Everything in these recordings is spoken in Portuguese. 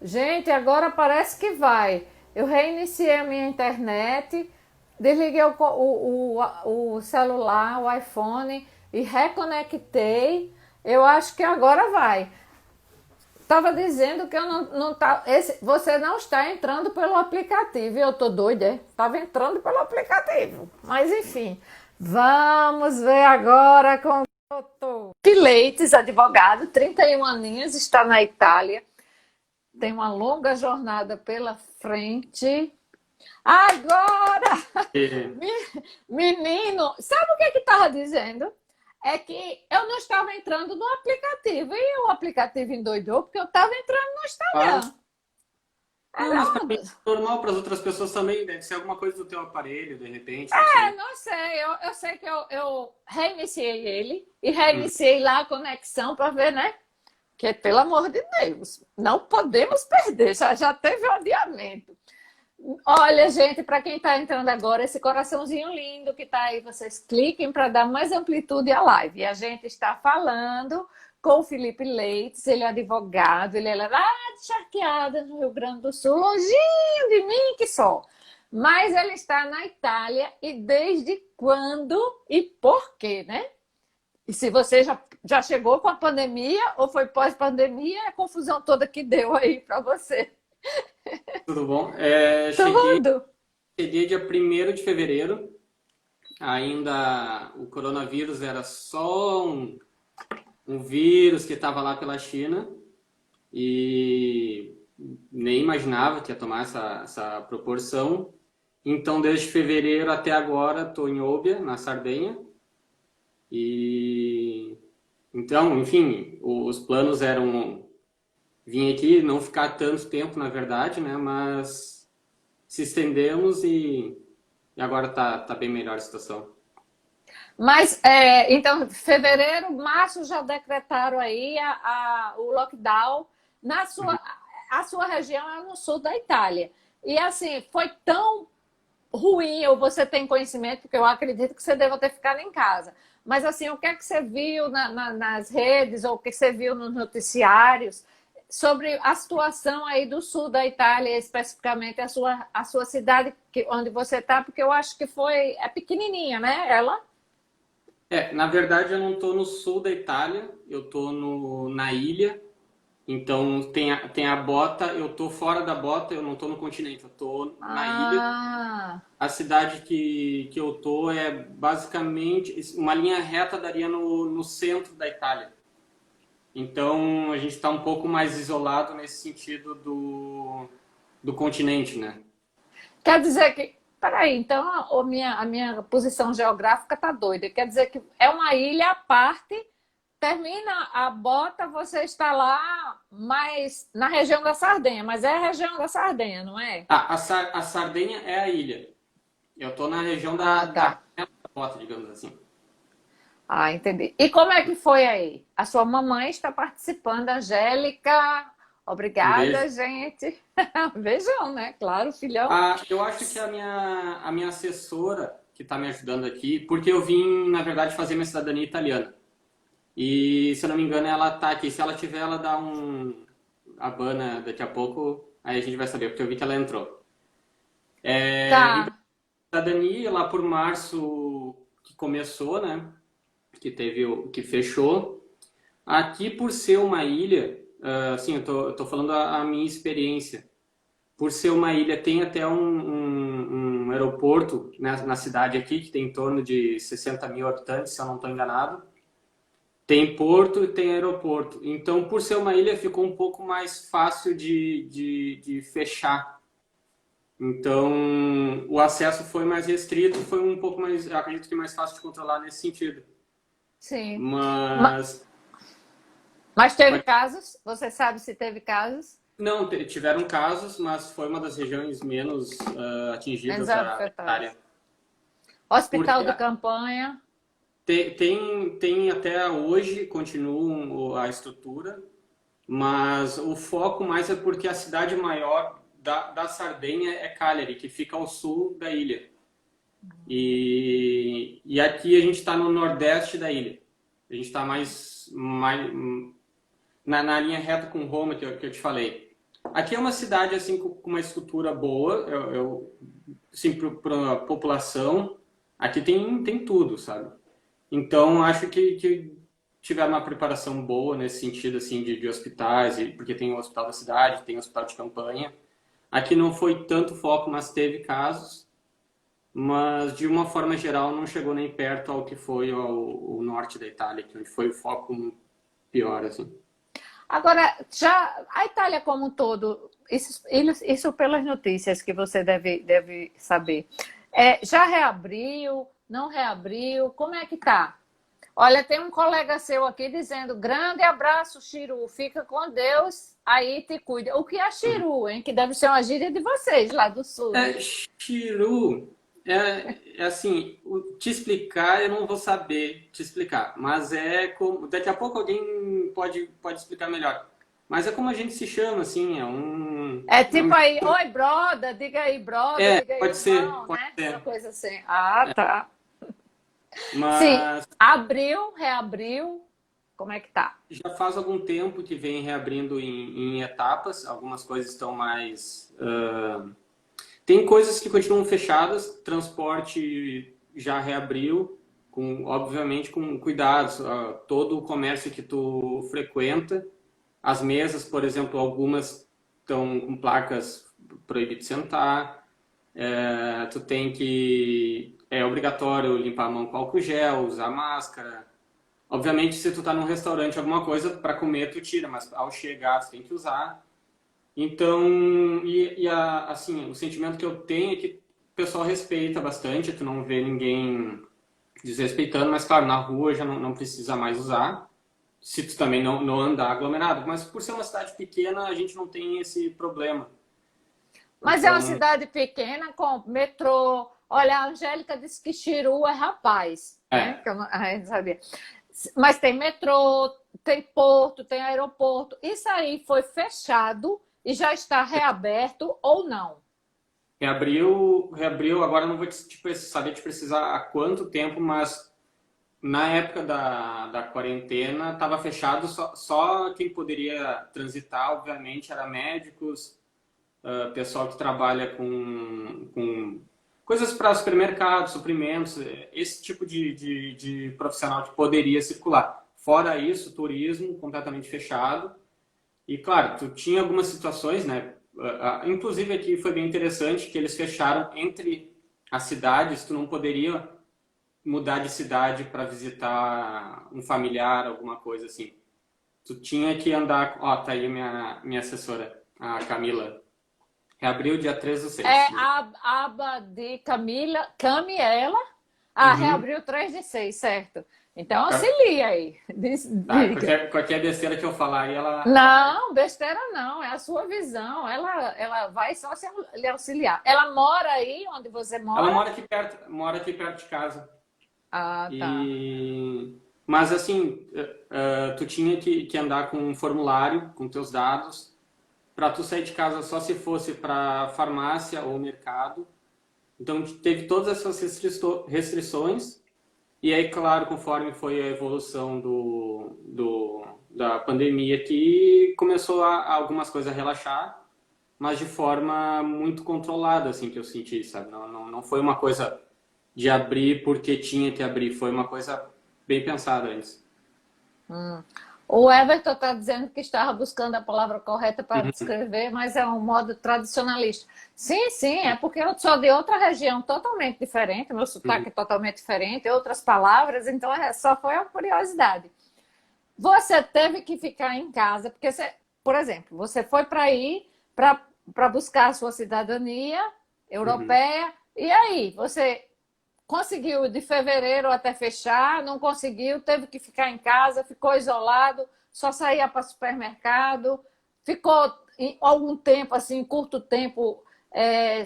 Gente, agora parece que vai. Eu reiniciei a minha internet, desliguei o celular, o iPhone e reconectei. Eu acho que agora vai. Estava dizendo que eu não tá, você não está entrando pelo aplicativo. Eu tô doida, é? Estava entrando pelo aplicativo. Mas enfim, vamos ver agora com o doutor Leites, advogado, 31 aninhos, está na Itália, tem uma longa jornada pela frente. Agora, É, menino, sabe o que que estava dizendo? É que eu não estava entrando no aplicativo e o aplicativo endoidou porque eu estava entrando no claro. Instagram. Não, Era mas para mim uma... é normal, para as outras pessoas também. Deve ser alguma coisa do teu aparelho, de repente, não sei. Não sei, eu sei que eu reiniciei ele e Hum. reiniciei lá a conexão para ver, né? Que pelo amor de Deus, não podemos perder, já teve um adiamento. Olha, gente, para quem está entrando agora, esse coraçãozinho lindo que está aí, vocês cliquem para dar mais amplitude à live. E a gente está falando com o Felipe Leites, ele é advogado, ele é lá de Charqueada, no Rio Grande do Sul, longinho de mim que só. Mas ele está na Itália e desde quando e por quê, né? E se você já chegou com a pandemia ou foi pós-pandemia, a confusão toda que deu aí para você. Tudo bom? Tudo. Cheguei dia 1º de fevereiro. Ainda o coronavírus era só um vírus que estava lá pela China e nem imaginava que ia tomar essa proporção. Então, desde fevereiro até agora, estou em Olbia, na Sardenha. E então, enfim, os planos eram vir aqui, não ficar tanto tempo, na verdade, né? Mas se estendemos e agora tá bem melhor a situação. Mas, então, fevereiro, março já decretaram aí o lockdown. Uhum. A sua região é no sul da Itália. E assim, foi tão ruim, ou você tem conhecimento, porque eu acredito que você deva ter ficado em casa. Mas assim, o que é que você viu nas redes, ou o que você viu nos noticiários sobre a situação aí do sul da Itália, especificamente a sua cidade onde você está, porque eu acho que é pequenininha, né? Ela? Na verdade, eu não estou no sul da Itália, eu estou na ilha. Então, tem a bota, eu estou fora da bota, eu não estou no continente, eu estou na ilha. Ah, A cidade que eu tô é basicamente uma linha reta daria no centro da Itália. Então a gente está um pouco mais isolado nesse sentido do continente, né? quer dizer que. Peraí, então a minha posição geográfica tá doida. Quer dizer que é uma ilha à parte, termina a bota, você está lá mais na região da Sardenha, mas é a região da Sardenha, não é? A Sardenha é a ilha. Eu tô na região Ah, da tá. bota, digamos assim. Ah, entendi. E como é que foi aí? A sua mamãe está participando, Angélica. Um beijo. Obrigada, gente. Beijão, né? Claro, filhão. Eu acho que a minha assessora que está me ajudando aqui, porque eu vim, na verdade, fazer minha cidadania italiana. E, se eu não me engano, ela tá aqui. Se ela tiver, ela dá a Habana daqui a pouco, aí a gente vai saber, porque eu vi que ela entrou. Então, Tá. a cidadania, lá por março que começou, né? Que fechou. Aqui, por ser uma ilha, assim, eu tô falando a minha experiência. Por ser uma ilha, tem até um aeroporto, né, na cidade aqui, que tem em torno de 60 mil habitantes, se eu não estou enganado. Tem porto e tem aeroporto. Então, por ser uma ilha, ficou um pouco mais fácil de fechar. Então, o acesso foi mais restrito, foi um pouco mais, eu acredito que mais fácil de controlar nesse sentido. Sim. Ma- Mas, Mas teve mas casos? Você sabe se teve casos? não, tiveram casos, mas foi uma das regiões menos Menos atingidas da Itália. afetados. Hospital Porque de campanha. tem até hoje, continua a estrutura, mas o foco mais é porque a cidade maior da Sardenha é Cagliari, que fica ao sul da ilha. E aqui a gente está no nordeste da ilha. A gente está mais na linha reta com Roma, que eu te falei. Aqui é uma cidade assim com uma estrutura boa, assim, para a população, aqui tem tudo, sabe? Então, acho que tiveram uma preparação boa nesse sentido, assim, de hospitais, porque tem o hospital da cidade, tem o hospital de campanha. Aqui não foi tanto foco, mas teve casos, mas de uma forma geral não chegou nem perto ao que foi o norte da Itália, que onde foi o foco pior, assim. Agora, já a Itália como um todo, isso pelas notícias que você deve saber, já reabriu, não reabriu, como é que tá? Olha, tem um colega seu aqui dizendo, grande abraço, Chiru, fica com Deus, aí te cuida. O que é Chiru, hein? Que deve ser uma gíria de vocês, lá do sul, né? Chiru, é assim, te explicar eu não vou saber te explicar, mas é como, daqui a pouco alguém pode explicar melhor. Mas é como a gente se chama, assim, É tipo aí, oi, brother, diga aí, pode ser, irmão, pode né? Essa ser. coisa assim. Ah, tá. Sim, Mas abriu, reabriu, como é que tá? já faz algum tempo que vem reabrindo em etapas, algumas coisas estão mais. Tem coisas que continuam fechadas, transporte já reabriu, obviamente com cuidados, todo o comércio que tu frequenta, as mesas, por exemplo, algumas estão com placas proibido de sentar, tu tem que. É obrigatório limpar a mão com álcool gel, usar máscara. Obviamente, se tu tá num restaurante, alguma coisa para comer, tu tira, mas ao chegar, tu tem que usar. Então, assim, o sentimento que eu tenho é que o pessoal respeita bastante, tu não vê ninguém desrespeitando, mas claro, na rua já não precisa mais usar, se tu também não andar aglomerado. Mas por ser uma cidade pequena, a gente não tem esse problema. Mas é uma Então, cidade pequena com metrô. Olha, a Angélica disse que Chiru é rapaz, né? Que a gente sabia. Mas tem metrô, tem porto, tem aeroporto. Isso aí foi fechado e já está reaberto ou não? reabriu, agora não vou saber te precisar há quanto tempo, mas na época da quarentena estava fechado, só quem poderia transitar, obviamente, era médicos, pessoal que trabalha com coisas para supermercados, suprimentos, esse tipo de profissional que poderia circular. Fora isso, turismo completamente fechado. E claro, tu tinha algumas situações, né? Inclusive aqui foi bem interessante que eles fecharam entre as cidades, tu não poderia mudar de cidade para visitar um familiar, alguma coisa assim. Tu tinha que andar. Ó, tá aí minha assessora, a Camila. Reabriu dia 3/6. A aba de Camila, Cami, ela. Ah, Uhum. reabriu 3/6, certo. Então auxilia aí. Tá, Diga. qualquer besteira que eu falar aí, ela vai. Não, besteira não, é a sua visão. Ela vai só se lhe auxiliar. Ela mora aí onde você Ela mora? mora aqui perto de casa. Ah, tá. Mas assim, tu tinha que andar com um formulário com teus dados para tu sair de casa só se fosse para farmácia ou mercado. Então teve todas essas restrições e aí, claro, conforme foi a evolução da pandemia aqui, começou algumas coisas a relaxar, mas de forma muito controlada, assim, que eu senti, sabe? Não foi uma coisa de abrir porque tinha que abrir, foi uma coisa bem pensada antes. O Everton está dizendo que estava buscando a palavra correta para Uhum, descrever, mas é um modo tradicionalista. Sim, sim, é porque eu sou de outra região totalmente diferente, meu uhum, sotaque é totalmente diferente, outras palavras, então só foi uma curiosidade. Você teve que ficar em casa, porque, por exemplo, você foi para ir para buscar a sua cidadania uhum. europeia, e aí? Você conseguiu de fevereiro até fechar, não conseguiu, teve que ficar em casa, ficou isolado, só saía para supermercado, ficou em algum tempo, assim, curto tempo,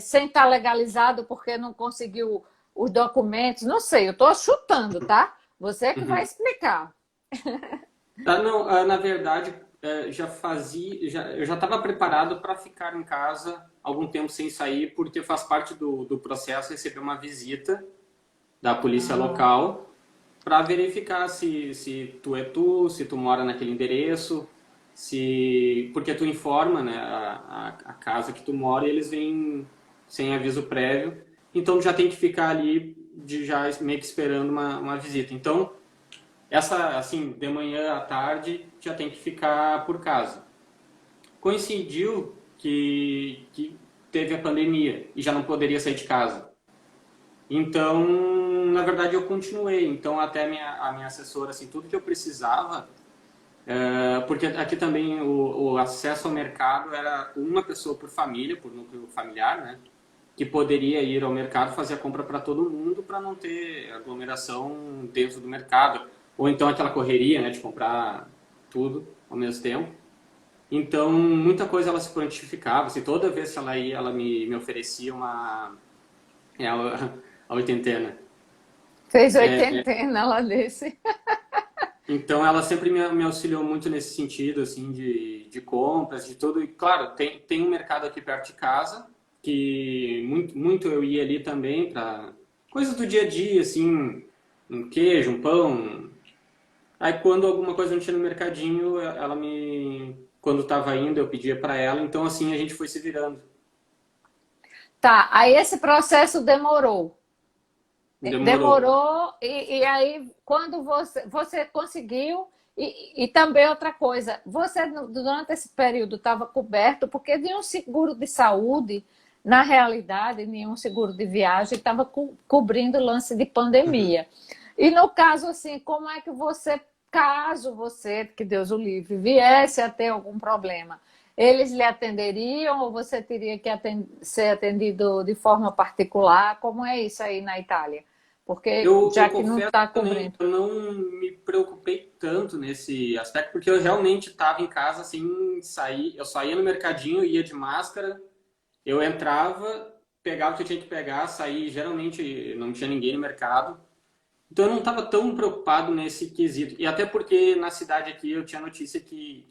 sem estar legalizado porque não conseguiu os documentos, não sei, eu estou chutando, tá? Você que vai Uhum. explicar. Não, na verdade, eu já estava preparado para ficar em casa algum tempo sem sair, porque faz parte do processo receber uma visita da polícia Ah, local para verificar se tu é tu, se tu mora naquele endereço, se porque tu informa, né, a casa que tu mora e eles vêm sem aviso prévio, então tu já tem que ficar ali já meio que esperando uma visita. Então, assim, de manhã à tarde já tem que ficar por casa. Coincidiu que teve a pandemia e já não poderia sair de casa. Então, na verdade, eu continuei. Então, até a minha assessora, assim, tudo que eu precisava, porque aqui também o acesso ao mercado era uma pessoa por família, por núcleo familiar, né? Que poderia ir ao mercado fazer a compra para todo mundo para não ter aglomeração dentro do mercado. Ou então aquela correria, né, de comprar tudo ao mesmo tempo. Então, muita coisa ela se prontificava. Assim, toda vez que ela ia, ela me oferecia a oitentena. Fez oitentena lá desse. Então, ela sempre me auxiliou muito nesse sentido, assim, de compras, de tudo. E, claro, tem um mercado aqui perto de casa, que muito eu ia ali também para coisas do dia a dia, assim, um queijo, um pão. Aí, quando alguma coisa não tinha no mercadinho, ela quando estava indo, eu pedia para ela. Então, assim, a gente foi se virando. Tá, aí esse processo demorou. Demorou. Demorou, e aí quando você conseguiu, e também outra coisa, você durante esse período estava coberto, porque nenhum seguro de saúde, na realidade, nenhum seguro de viagem estava cobrindo o lance de pandemia. E no caso, assim, como é que você, caso você, que Deus o livre, viesse a ter algum problema, eles lhe atenderiam ou você teria que ser atendido de forma particular? Como é isso aí na Itália? Porque Eu já que não confesso está que cobrindo. eu não me preocupei tanto nesse aspecto, porque eu realmente estava em casa, assim, eu saía no mercadinho, ia de máscara, eu entrava, pegava o que eu tinha que pegar, saí, geralmente não tinha ninguém no mercado, então eu não estava tão preocupado nesse quesito. E até porque na cidade aqui eu tinha notícia que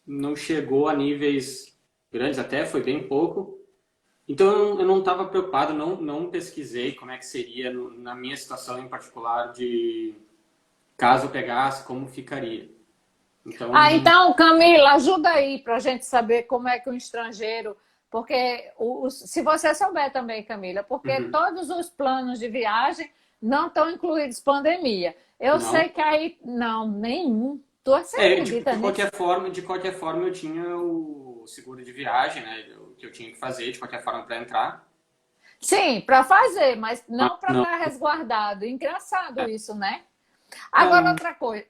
não chegou a níveis grandes, até foi bem pouco. Então eu não estava preocupado, não pesquisei como é que seria na minha situação em particular de caso eu pegasse, como ficaria. Ah, Então, então, Camila, ajuda aí para a gente saber como é que um estrangeiro. Porque se você souber também, Camila, porque uhum. todos os planos de viagem não estão incluídos pandemia. Eu Não. sei que aí. Não, nenhum. Você acredita nisso? De qualquer forma eu tinha o seguro de viagem, né, que eu tinha que fazer de qualquer forma para entrar. Sim, para fazer, mas Mas não para não. estar resguardado. Engraçado É, isso, né? Agora, é, outra coisa.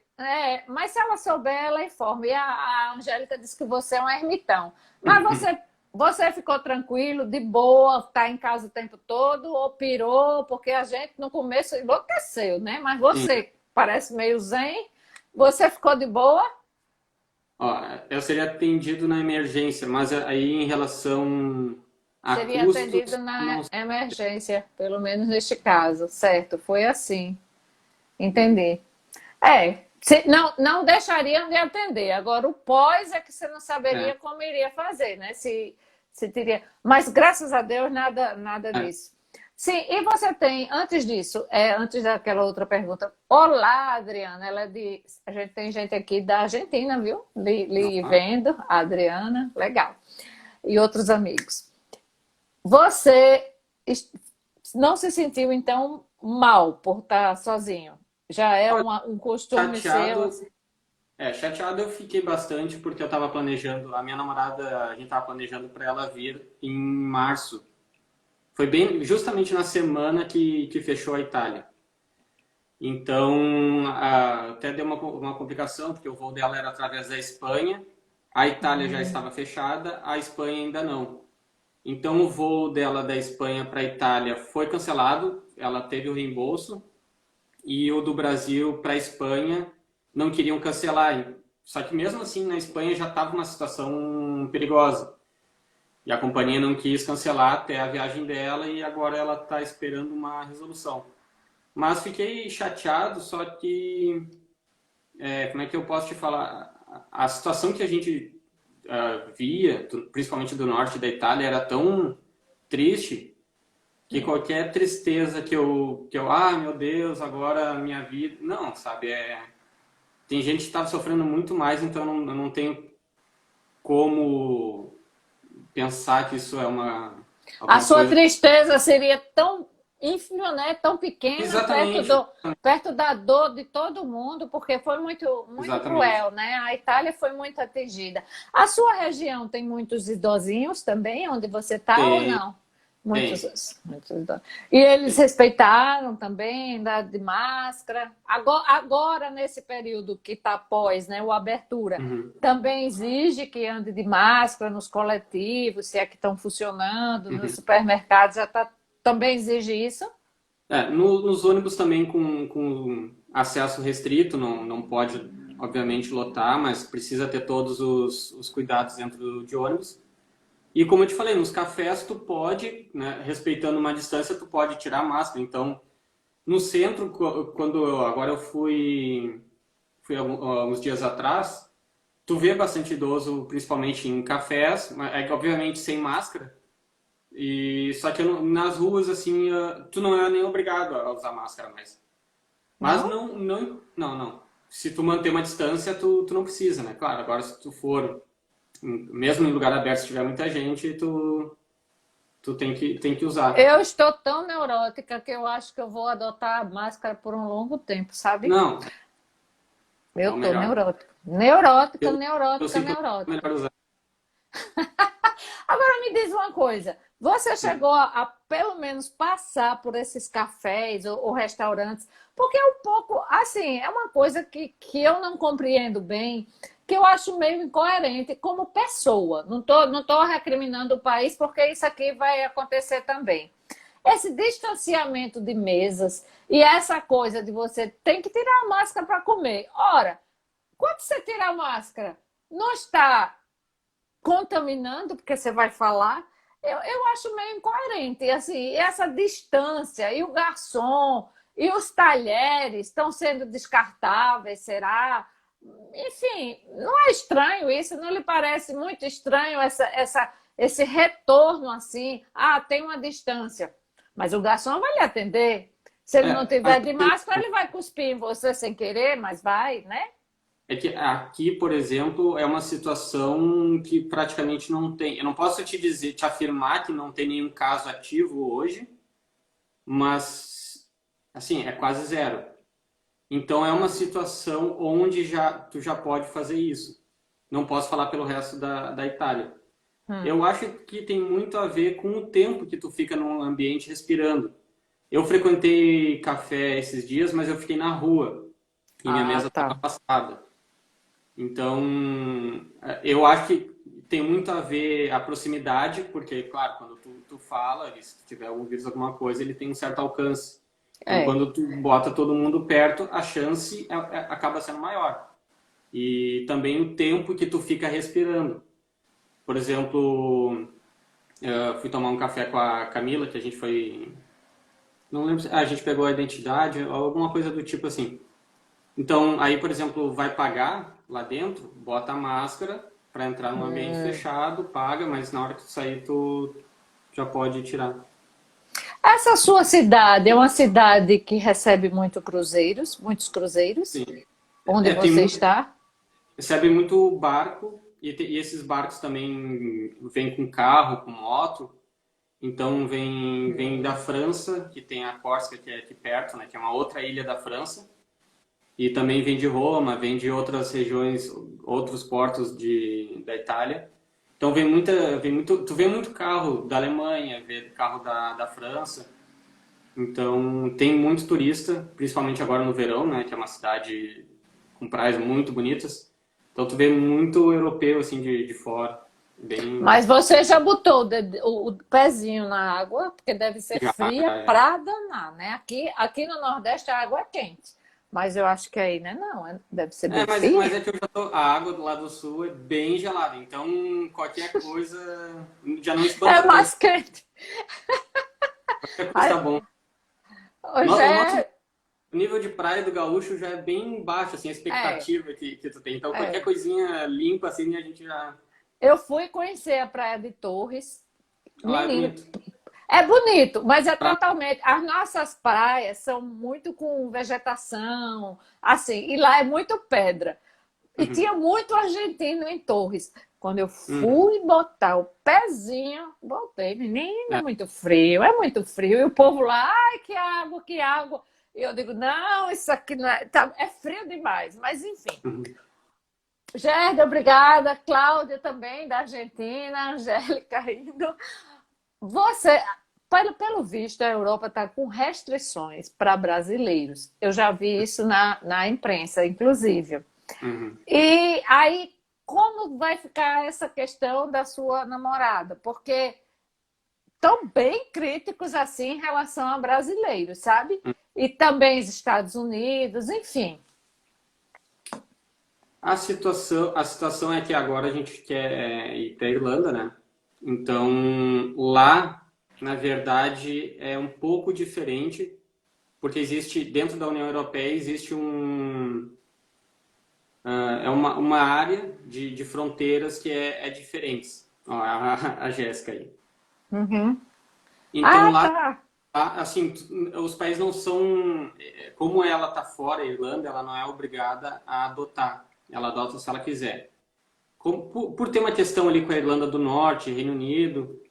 Mas se ela souber, ela informa. E a Angélica disse que você é um ermitão. Mas você ficou tranquilo, de boa, tá em casa o tempo todo, ou pirou? Porque a gente no começo enlouqueceu, né? Mas sim. você parece meio zen. Você ficou de boa? Ó, eu seria atendido na emergência, mas aí em relação a Seria custos, atendido na não. emergência, pelo menos neste caso, certo? Foi assim. Entendi. Não deixariam de atender. Agora, o pós é que você não É, saberia como iria fazer, né? Se teria. Mas graças a Deus, nada é. disso. Sim, e você tem, antes disso, antes daquela outra pergunta. Olá, Adriana, a gente tem gente aqui da Argentina, viu? Lhe Ó, vendo, a Adriana, legal. E outros amigos. Você não se sentiu, então, mal por estar sozinho? Já é olha, um costume seu? chateado. Assim? Chateado eu fiquei bastante porque eu estava planejando, a minha namorada, a gente estava planejando para ela vir em março. Foi bem justamente na semana que fechou a Itália. Então, até deu uma complicação, porque o voo dela era através da Espanha, a Itália já estava fechada, a Espanha ainda não. Então, o voo dela da Espanha para a Itália foi cancelado, ela teve o reembolso, e o do Brasil para a Espanha não queriam cancelar. Só que mesmo assim, na Espanha já estava uma situação perigosa. E a companhia não quis cancelar até a viagem dela e agora ela está esperando uma resolução. Mas fiquei chateado, só que, como é que eu posso te falar? A situação que a gente via, principalmente do norte da Itália, era tão triste que qualquer tristeza meu Deus, agora a minha vida. Não, sabe? Tem gente que estava sofrendo muito mais, então eu não tenho como pensar que isso é A alguma sua coisa. tristeza seria tão ínfima, né? Tão pequena, Exatamente, perto da dor de todo mundo, porque foi muito, muito exatamente. cruel, né? A Itália foi muito atingida. A sua região tem muitos idosinhos também, onde você está ou Tem, não? tem, Muitos idosos. E eles tem. respeitaram também, andar de máscara. Agora, nesse período que está após, né, o abertura, Uhum, também exige que ande de máscara nos coletivos, se é que estão funcionando, nos uhum. supermercados já tá, também exige isso? Nos ônibus também com acesso restrito, não pode, obviamente, lotar, mas precisa ter todos os cuidados dentro de ônibus. E como eu te falei, nos cafés tu pode, né, respeitando uma distância, tu pode tirar a máscara. Então, no centro, agora eu fui alguns dias atrás, tu vê bastante idoso, principalmente em cafés, obviamente sem máscara. E só que nas ruas assim, tu não é nem obrigado a usar máscara mais. Mas Não? não. Se tu manter uma distância, tu não precisa, né? Claro, agora se tu for, mesmo em lugar aberto, se tiver muita gente, tu tem que usar. Eu estou tão neurótica que eu acho que eu vou adotar a máscara por um longo tempo, sabe? Não, é Eu o tô melhor. neurótica. Neurótica, Eu neurótica, sinto é neurótica. melhor usar. Agora me diz uma coisa. Você chegou a pelo menos passar por esses cafés ou restaurantes? Porque é um pouco, assim, é uma coisa que eu não compreendo bem, que eu acho meio incoerente como pessoa. Não tô recriminando o país, porque isso aqui vai acontecer também. Esse distanciamento de mesas e essa coisa de você tem que tirar a máscara para comer. Ora, quando você tira a máscara, não está contaminando, porque você vai falar, eu acho meio incoerente. E, assim, essa distância, e o garçom, e os talheres estão sendo descartáveis, será? Enfim, não é estranho isso? Não lhe parece muito estranho esse retorno assim? Ah, tem uma distância, mas o garçom vai lhe atender. Se ele não Mas tiver de máscara, ele vai cuspir em você sem querer, mas vai, né? é que aqui, por exemplo, é uma situação que praticamente não tem. Eu não posso te afirmar que não tem nenhum caso ativo hoje, mas assim, é quase zero. Então é uma situação onde tu já pode fazer isso. Não posso falar pelo resto da Itália. Hum. Eu acho que tem muito a ver com o tempo que tu fica num ambiente respirando. Eu frequentei café esses dias, mas eu fiquei na rua e minha Ah, mesa estava tá. afastada. Então, eu acho que tem muito a ver a proximidade, porque, claro, quando tu fala, se tu tiver algum vírus, alguma coisa, ele tem um certo alcance. Então, É. quando tu bota todo mundo perto, a chance acaba sendo maior. E também o tempo que tu fica respirando. Por exemplo, eu fui tomar um café com a Camila, que a gente foi. Não lembro se a gente pegou a identidade, ou alguma coisa do tipo assim. Então, aí, por exemplo, vai pagar lá dentro, bota a máscara para entrar num ambiente fechado, paga, mas na hora que tu sair, tu já pode tirar. Essa sua cidade é uma cidade que recebe muitos cruzeiros, Sim. onde Tem você muito, está? recebe muito barco, e esses barcos também vêm com carro, com moto. Então, vem da França, que tem a Córsega, que é aqui perto, né, que é uma outra ilha da França. E também vem de Roma, vem de outras regiões, outros portos da Itália. Então tu vê muito carro da Alemanha, vê carro da França. Então tem muito turista, principalmente agora no verão, né, que é uma cidade com praias muito bonitas. Então tu vê muito europeu assim de fora, bem Mas você já botou o pezinho na água, porque deve ser já, fria já é. pra danar, né? Aqui no Nordeste a água é quente, mas eu acho que aí, né? Não, deve ser bem Mas fria. é que a água do lado do sul é bem gelada, então qualquer coisa já não É espanta tanto, mais quente. qualquer coisa tá Aí, bom. hoje O nosso é, nível de praia do gaúcho já é bem baixo, assim, a é, expectativa que tu tem. Então, qualquer é. coisinha limpa, assim, a gente já... Eu fui conhecer a Praia de Torres. Lá é Menino, bonito. é bonito, mas é Pra... totalmente. As nossas praias são muito com vegetação, assim, e lá é muito pedra. E tinha muito argentino em Torres. Quando eu fui botar o pezinho, voltei, menina, é muito frio. E o povo lá, ai, que água, que água. E eu digo, não, isso aqui não é, é frio demais. Mas enfim. Gerda, obrigada. Cláudia também, da Argentina. Angélica indo. Você, pelo visto, a Europa está com restrições para brasileiros. Eu já vi isso na imprensa, inclusive. E aí, como vai ficar essa questão da sua namorada? Porque estão bem críticos assim em relação a brasileiros, sabe? E também os Estados Unidos, enfim. A situação é que agora a gente quer ir para a Irlanda, né? Então, lá, na verdade, é um pouco diferente, porque existe, dentro da União Europeia, existe uma área de fronteiras que é diferentes. Ó, a Jéssica aí. Então, lá, Tá. assim, os países não são... Como ela está fora, a Irlanda, ela não é obrigada a adotar. Ela adota se ela quiser. Por ter uma questão ali com a Irlanda do Norte, Reino Unido,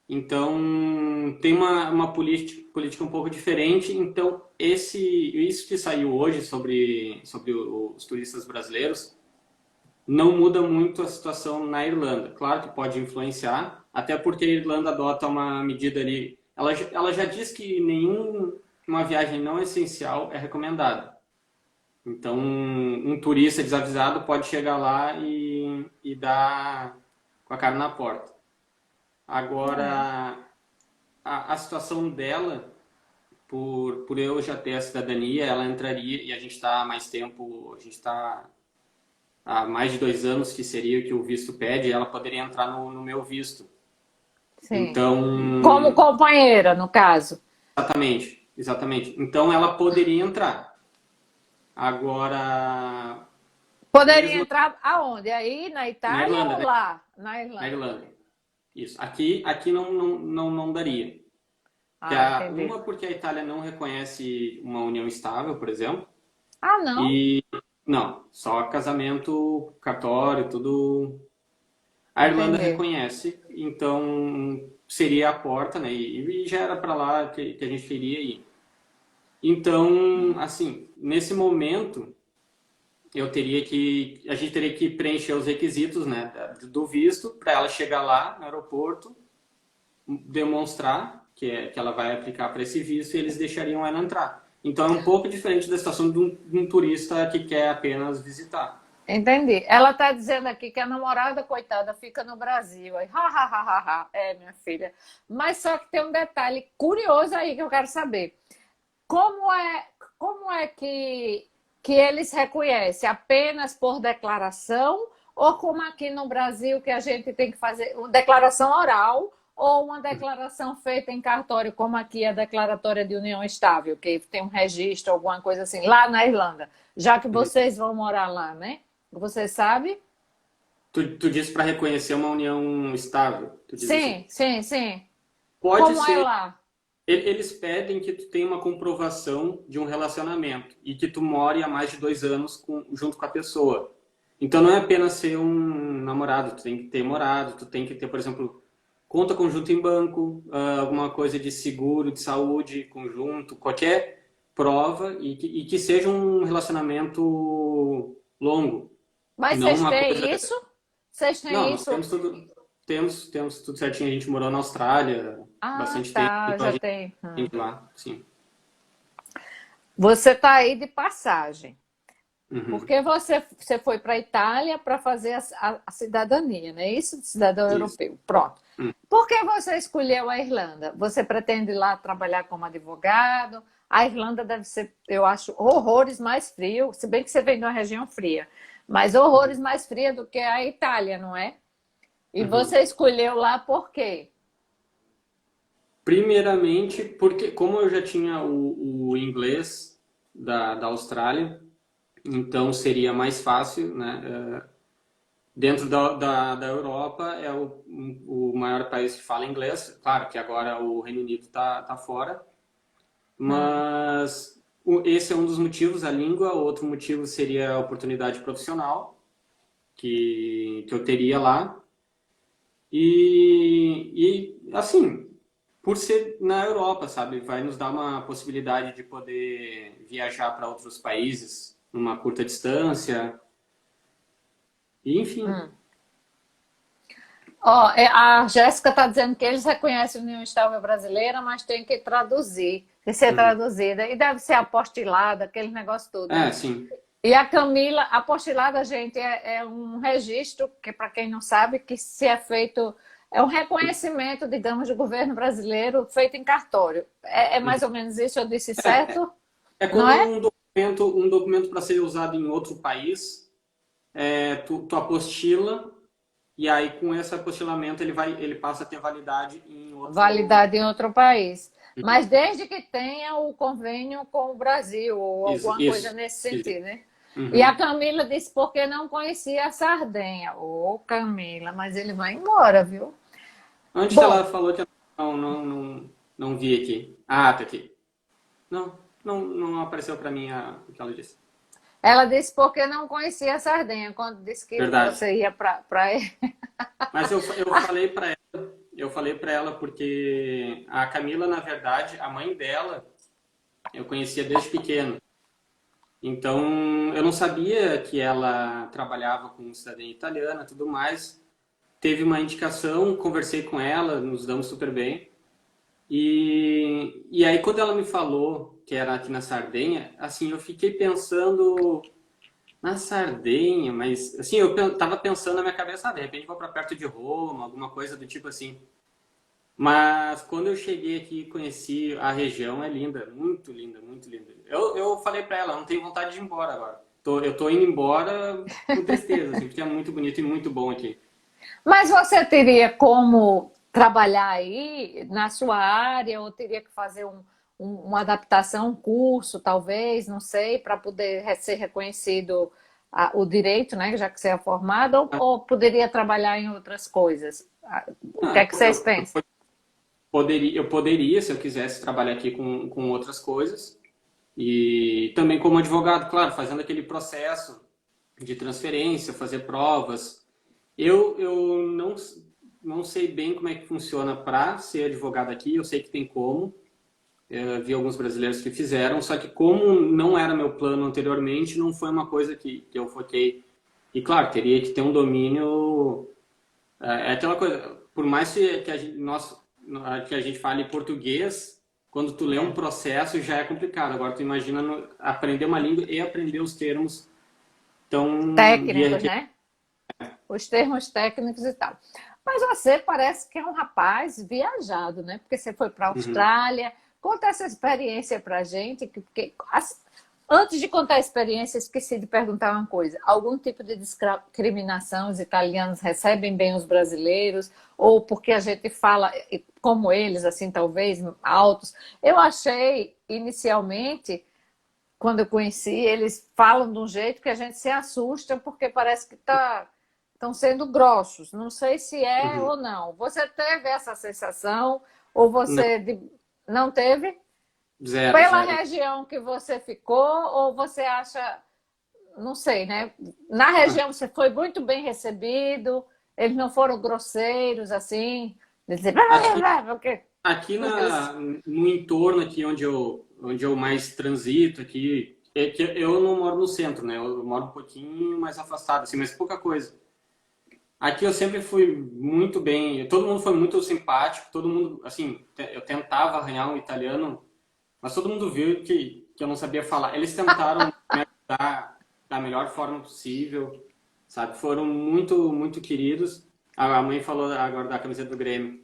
então tem uma política um pouco diferente. Então, isso que saiu hoje sobre os turistas brasileiros não muda muito a situação na Irlanda. Claro que pode influenciar, até porque a Irlanda adota uma medida ali. Ela já diz que uma viagem não essencial é recomendada. Então, um turista desavisado pode chegar lá e dar com a cara na porta. Agora, a situação dela, por eu já ter a cidadania, ela entraria, e a gente está há mais tempo, a gente está há mais de 2 anos, que seria o que o visto pede, ela poderia entrar no meu visto. Sim. Então, Como companheira, no caso. exatamente. Então, ela poderia entrar. Agora, Poderia mesmo entrar aonde? Aí, na na Itália Irlanda, ou né? lá? Na Na Irlanda. Irlanda. Isso. Aqui não daria. Entendi. Porque a Itália não reconhece uma união estável, por exemplo. Ah, não? E não, só casamento cartório, tudo. A Irlanda Entendi. reconhece, então seria a porta, né? E já era para lá que a gente queria ir. Então, assim, nesse momento, a gente teria que preencher os requisitos, né, do visto para ela chegar lá no aeroporto, demonstrar que ela vai aplicar para esse visto e eles deixariam ela entrar. Então é um pouco diferente da situação de um turista que quer apenas visitar. Entendi. Ela está dizendo aqui que a namorada, coitada, fica no Brasil. Aí, ha, ha, ha, ha, ha. É, minha filha. Mas só que tem um detalhe curioso aí que eu quero saber. Como é, como é que eles reconhecem? Apenas por declaração? Ou como aqui no Brasil que a gente tem que fazer uma declaração oral ou uma declaração feita em cartório, como aqui a declaratória de união estável, que tem um registro, alguma coisa assim, lá na Irlanda, já que vocês vão morar lá, né? Você sabe? Tu disse para reconhecer uma união estável, tu diz assim. Sim, sim, sim. Pode Como é ser. lá? Eles pedem que tu tenha uma comprovação de um relacionamento e que tu more há mais de 2 anos junto com a pessoa. Então não é apenas ser um namorado, tu tem que ter morado, tu tem que ter, por exemplo, conta conjunta em banco, alguma coisa de seguro, de saúde conjunto, qualquer prova e que seja um relacionamento longo e Mas não vocês uma coisa. têm isso? Vocês Não, têm nós isso? temos tudo certinho. A gente morou na Austrália Ah, bastante tempo, tá, então a já gente tem. tem lá, sim. Você está aí de passagem. Uhum. Porque você foi para a Itália para fazer a cidadania, não é isso? Cidadão Isso. europeu. Pronto. Por que você escolheu a Irlanda? Você pretende ir lá trabalhar como advogado? A Irlanda deve ser, eu acho, horrores mais frio, se bem que você vem de uma região fria, mas horrores mais fria do que a Itália, não é? E Uhum. você escolheu lá por quê? Primeiramente, porque como eu já tinha o inglês da Austrália, então seria mais fácil, né? Dentro da Europa é o maior país que fala inglês. Claro que agora o Reino Unido tá fora, mas esse é um dos motivos, a língua. Outro motivo seria a oportunidade profissional. que eu teria lá. Assim, por ser na Europa, sabe? Vai nos dar uma possibilidade de poder viajar para outros países numa curta distância. E, enfim. Ó, a Jéssica está dizendo que eles reconhecem a União Estável Brasileira, mas tem que traduzir, que ser Uhum. traduzida. E deve ser apostilada, aquele negócio todo. É, sim. E a Camila, apostilada, gente, é um registro, que para quem não sabe, que se é feito, é um reconhecimento, digamos, do governo brasileiro feito em cartório. É mais ou menos isso, eu disse certo? É Não quando é? um documento para ser usado em outro país, tu apostila, e aí com esse apostilamento ele passa a ter validade em outro. Validade em outro país. Mas desde que tenha o convênio com o Brasil, ou Isso, alguma coisa isso, nesse isso. sentido, né? E a Uhum. Camila disse porque não conhecia a Sardenha. Ô, Camila, mas ele vai embora, viu? Antes ela Bom, falou que não vi aqui. Ah, tá aqui. Não apareceu para mim o que ela disse. ela disse porque não conhecia a Sardenha, quando disse que Verdade. você ia para ele. Mas eu falei para ela porque a Camila, na verdade, a mãe dela, eu conhecia desde pequeno. Então, eu não sabia que ela trabalhava com cidadania italiana e tudo mais. Teve uma indicação, conversei com ela, nos damos super bem. E aí, quando ela me falou que era aqui na Sardenha, assim, eu fiquei pensando na Sardenha, mas assim, tava pensando na minha cabeça, de repente vou para perto de Roma, alguma coisa do tipo assim. Mas quando eu cheguei aqui e conheci a região, é linda, muito linda, muito linda. Eu falei para ela, não tenho vontade de ir embora agora. Eu tô indo embora com tristeza, assim, porque é muito bonito e muito bom aqui. Mas você teria como trabalhar aí na sua área, ou teria que fazer uma adaptação, um curso, talvez, não sei, para poder ser reconhecido o direito, né, já que você é formado, ou poderia trabalhar em outras coisas? O que Ah, é que vocês pensam? eu poderia, se eu quisesse, trabalhar aqui com outras coisas. E também como advogado, claro, fazendo aquele processo de transferência, fazer provas. Eu não sei bem como é que funciona para ser advogado aqui, eu sei que tem como. Eu vi alguns brasileiros que fizeram, só que como não era meu plano anteriormente, não foi uma coisa que eu foquei. E claro, teria que ter um domínio. É aquela coisa, por mais que a gente fale português, quando tu lê um processo já é complicado. Agora tu imagina aprender uma língua e aprender os termos tão Técnicos, né? Os termos técnicos e tal. Mas você parece que é um rapaz viajado, né? Porque você foi para a Uhum. Austrália. Conta essa experiência para a gente, porque antes de contar a experiência, esqueci de perguntar uma coisa. Algum tipo de discriminação os italianos recebem bem os brasileiros? Ou porque a gente fala como eles, assim, talvez, altos? Eu achei, inicialmente, quando eu conheci, eles falam de um jeito que a gente se assusta, porque parece que estão sendo grossos. Não sei se é Uhum. ou não. Você teve essa sensação ou Não, não teve? zero, Pela zero. região que você ficou, ou você acha, não sei, né? Na Ah, região você foi muito bem recebido, eles não foram grosseiros assim, de dizer, blá, blá, Aqui, blá, blá, porque, aqui porque eles... no entorno aqui onde eu mais transito aqui, é que eu não moro no centro, né? Eu moro um pouquinho mais afastado, assim, mas pouca coisa. Aqui eu sempre fui muito bem, todo mundo foi muito simpático, todo mundo, assim, eu tentava arranhar um italiano, mas todo mundo viu que eu não sabia falar. Eles tentaram me ajudar da melhor forma possível, sabe? Foram muito, muito queridos. A mãe falou agora da camiseta do Grêmio.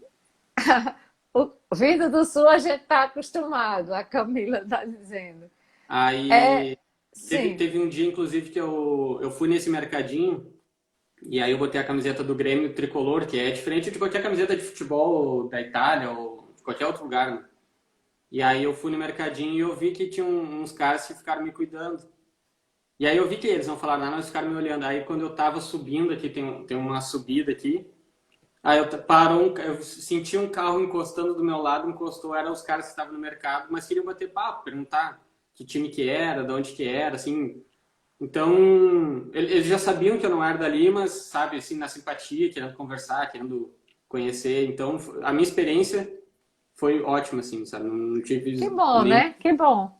O Vida do Sul a gente está acostumado, a Camila está dizendo. É, Aí sim. teve um dia, inclusive, que eu fui nesse mercadinho e aí eu botei a camiseta do Grêmio tricolor, que é diferente de qualquer camiseta de futebol da Itália ou de qualquer outro lugar, né? E aí eu fui no mercadinho e eu vi que tinha uns caras que ficaram me cuidando. E aí eu vi que eles não falaram nada, mas ficaram me olhando. Aí quando eu tava subindo aqui, tem uma subida aqui, aí eu senti um carro encostando do meu lado, encostou, eram os caras que estavam no mercado, mas queriam bater papo, perguntar que time que era, de onde que era, assim. Então, eles já sabiam que eu não era dali, mas, sabe, assim, na simpatia, querendo conversar, querendo conhecer. Então, a minha experiência foi ótima, assim, sabe? Não Que tive bom, nem... né? Que bom.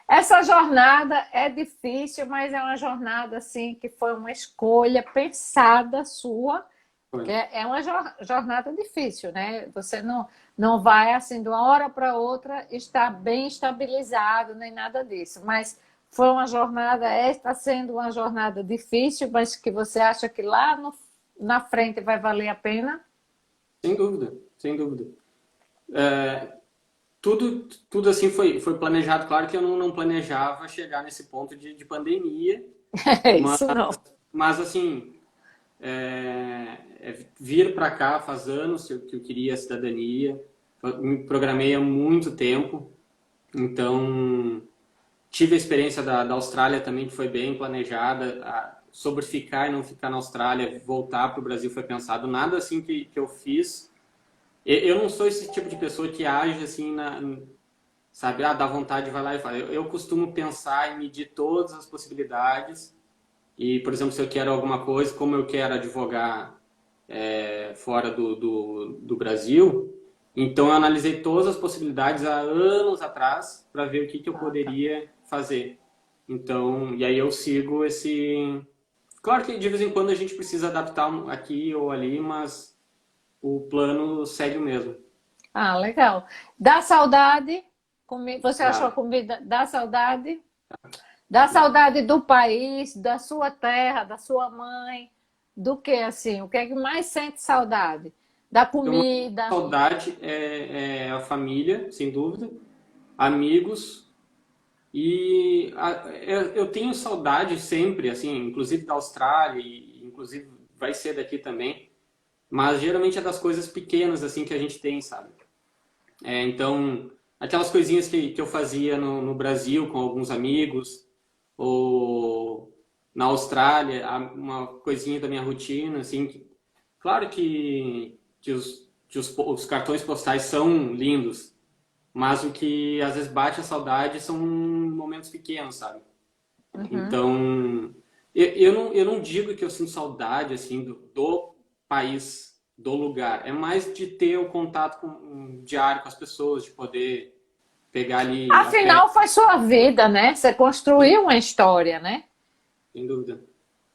Essa jornada é difícil, mas é uma jornada assim que foi uma escolha pensada sua, porque é uma jornada difícil, né? Você não vai assim de uma hora para outra estar bem estabilizado nem nada disso, mas foi uma jornada, está sendo uma jornada difícil, mas que você acha que lá na frente vai valer a pena? Sem dúvida, sem dúvida. É, tudo assim foi planejado. Claro que eu não planejava chegar nesse ponto de pandemia, É mas, isso não. mas assim, vir para cá faz anos que eu queria a cidadania, me programei há muito tempo, então tive a experiência da Austrália também, que foi bem planejada, sobre ficar e não ficar na Austrália, voltar para o Brasil foi pensado, nada assim que eu fiz. Eu não sou esse tipo de pessoa que age assim, sabe, dá vontade, vai lá e fala. Eu costumo pensar e medir todas as possibilidades e, por exemplo, se eu quero alguma coisa, como eu quero advogar fora do Brasil, então eu analisei todas as possibilidades há anos atrás para ver o que eu Ah, tá. poderia fazer. Então, e aí eu sigo esse... Claro que de vez em quando a gente precisa adaptar aqui ou ali, mas o plano segue o mesmo. Ah, legal. Dá saudade? Você achou a Dá. comida? Dá saudade? Dá saudade do país, da sua terra, da sua mãe? Do que assim? O que é que mais sente saudade? Da Então, uma comida? saudade é a família, sem dúvida, amigos e eu tenho saudade sempre, assim, inclusive da Austrália e inclusive vai ser daqui também, mas geralmente é das coisas pequenas assim que a gente tem, sabe? Então, aquelas coisinhas que eu fazia no Brasil com alguns amigos ou na Austrália, uma coisinha da minha rotina, assim, claro que os cartões postais são lindos, mas o que às vezes bate a saudade são momentos pequenos, sabe? Uhum. Então, eu não digo que eu sinto saudade, assim, do país, do lugar. É mais de ter o contato diário com as pessoas, de poder pegar ali a pé, Afinal, foi sua vida, né? Você construiu uma história, né? sem dúvida.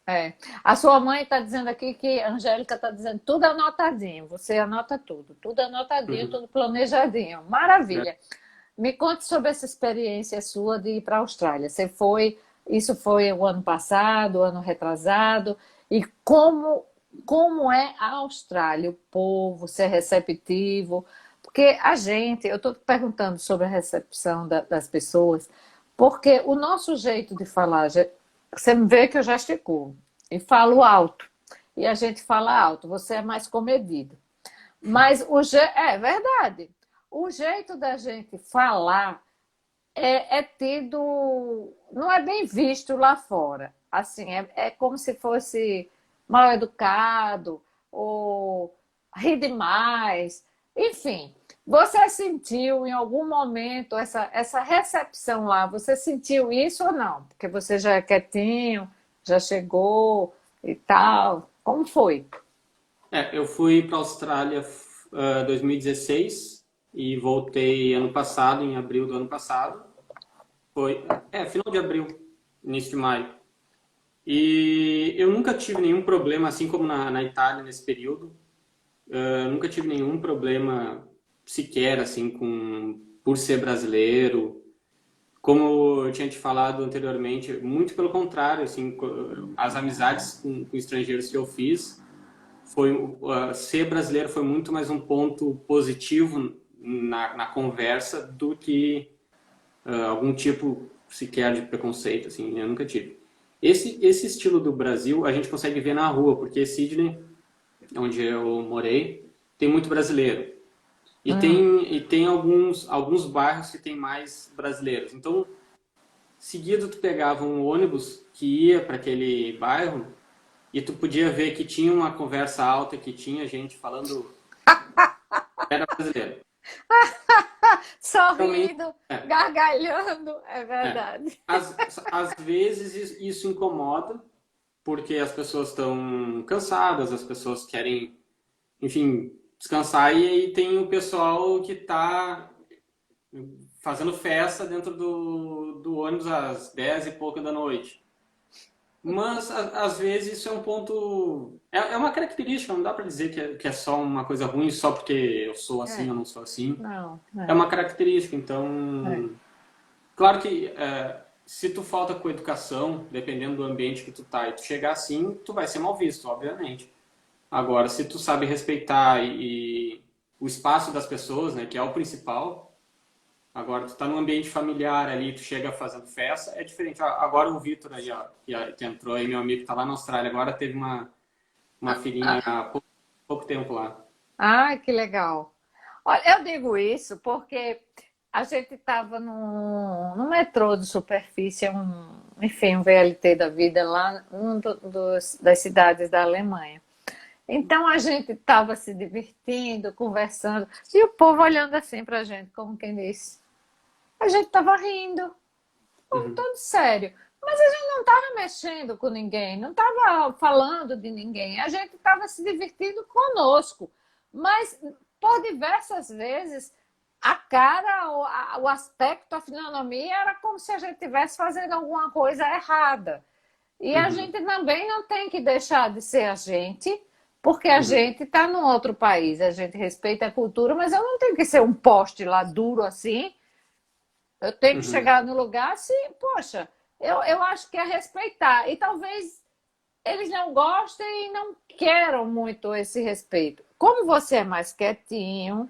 É. A sua mãe está dizendo aqui que a Angélica está dizendo tudo anotadinho. Você anota tudo, tudo anotadinho, Uhum. tudo planejadinho. Maravilha. Me conte sobre essa experiência sua de ir para a Austrália. Isso foi o ano passado, o ano retrasado, e como é a Austrália, o povo, ser receptivo? Porque eu estou perguntando sobre a recepção das pessoas, porque o nosso jeito de falar, você me vê que eu gesticulo e falo alto, e a gente fala alto, você é mais comedido. Mas é verdade. O jeito da gente falar é tido, não é bem visto lá fora. Assim, é como se fosse mal educado ou ri demais. Enfim, você sentiu em algum momento essa recepção lá? Você sentiu isso ou não? Porque você já é quietinho, já chegou e tal. Como foi? Eu fui para a Austrália 2016 e voltei ano passado, em abril do ano passado. Foi, final de abril, início de maio. E eu nunca tive nenhum problema, assim como na Itália nesse período. Nunca tive nenhum problema sequer, assim, por ser brasileiro. Como eu tinha te falado anteriormente, muito pelo contrário, assim, as amizades com estrangeiros que eu fiz, ser brasileiro foi muito mais um ponto positivo na conversa do que algum tipo sequer de preconceito, assim, eu nunca tive. Esse estilo do Brasil a gente consegue ver na rua, porque Sydney, onde eu morei, tem muito brasileiro. E tem alguns bairros que tem mais brasileiros. Então, seguido tu pegava um ônibus que ia para aquele bairro e tu podia ver que tinha uma conversa alta, que tinha gente falando era brasileiro. Realmente, sorrindo, é, gargalhando, é é. verdade. Às vezes isso incomoda, porque as pessoas estão cansadas, as pessoas querem, enfim, descansar, e aí tem o pessoal que está fazendo festa dentro do ônibus às 10 e pouca da noite. Mas, às vezes, isso é um ponto. É uma característica, não dá para dizer que é só uma coisa ruim só porque eu sou assim É, ou não sou assim. não, É uma característica, é. então. Claro que se tu falta com educação, dependendo do ambiente que tu tá, e tu chegar assim, tu vai ser mal visto, obviamente. Agora, se tu sabe respeitar e o espaço das pessoas, né, que é o principal. Agora, tu tá num ambiente familiar ali, tu chega fazendo festa, é diferente. Agora o Vitor aí, ó, que entrou aí, meu amigo, tá lá na Austrália, agora teve uma filhinha Ah, há pouco tempo lá. ai, que legal. Olha, eu digo isso porque a gente estava no metrô de superfície, enfim, um VLT da vida lá, das cidades da Alemanha. Então a gente estava se divertindo, conversando, e o povo olhando assim para a gente, como quem disse. A gente estava rindo, Uhum, todo sério. Mas a gente não estava mexendo com ninguém, não estava falando de ninguém, a gente estava se divertindo conosco. Mas por diversas vezes a cara, o aspecto, a fisionomia era como se a gente estivesse fazendo alguma coisa errada. E a uhum, gente também não tem que deixar de ser a gente, porque a uhum, gente está num outro país, a gente respeita a cultura, mas eu não tenho que ser um poste lá duro assim. Eu tenho que uhum, chegar no lugar assim, poxa, eu acho que é respeitar. E talvez eles não gostem e não queiram muito esse respeito. Como você é mais quietinho,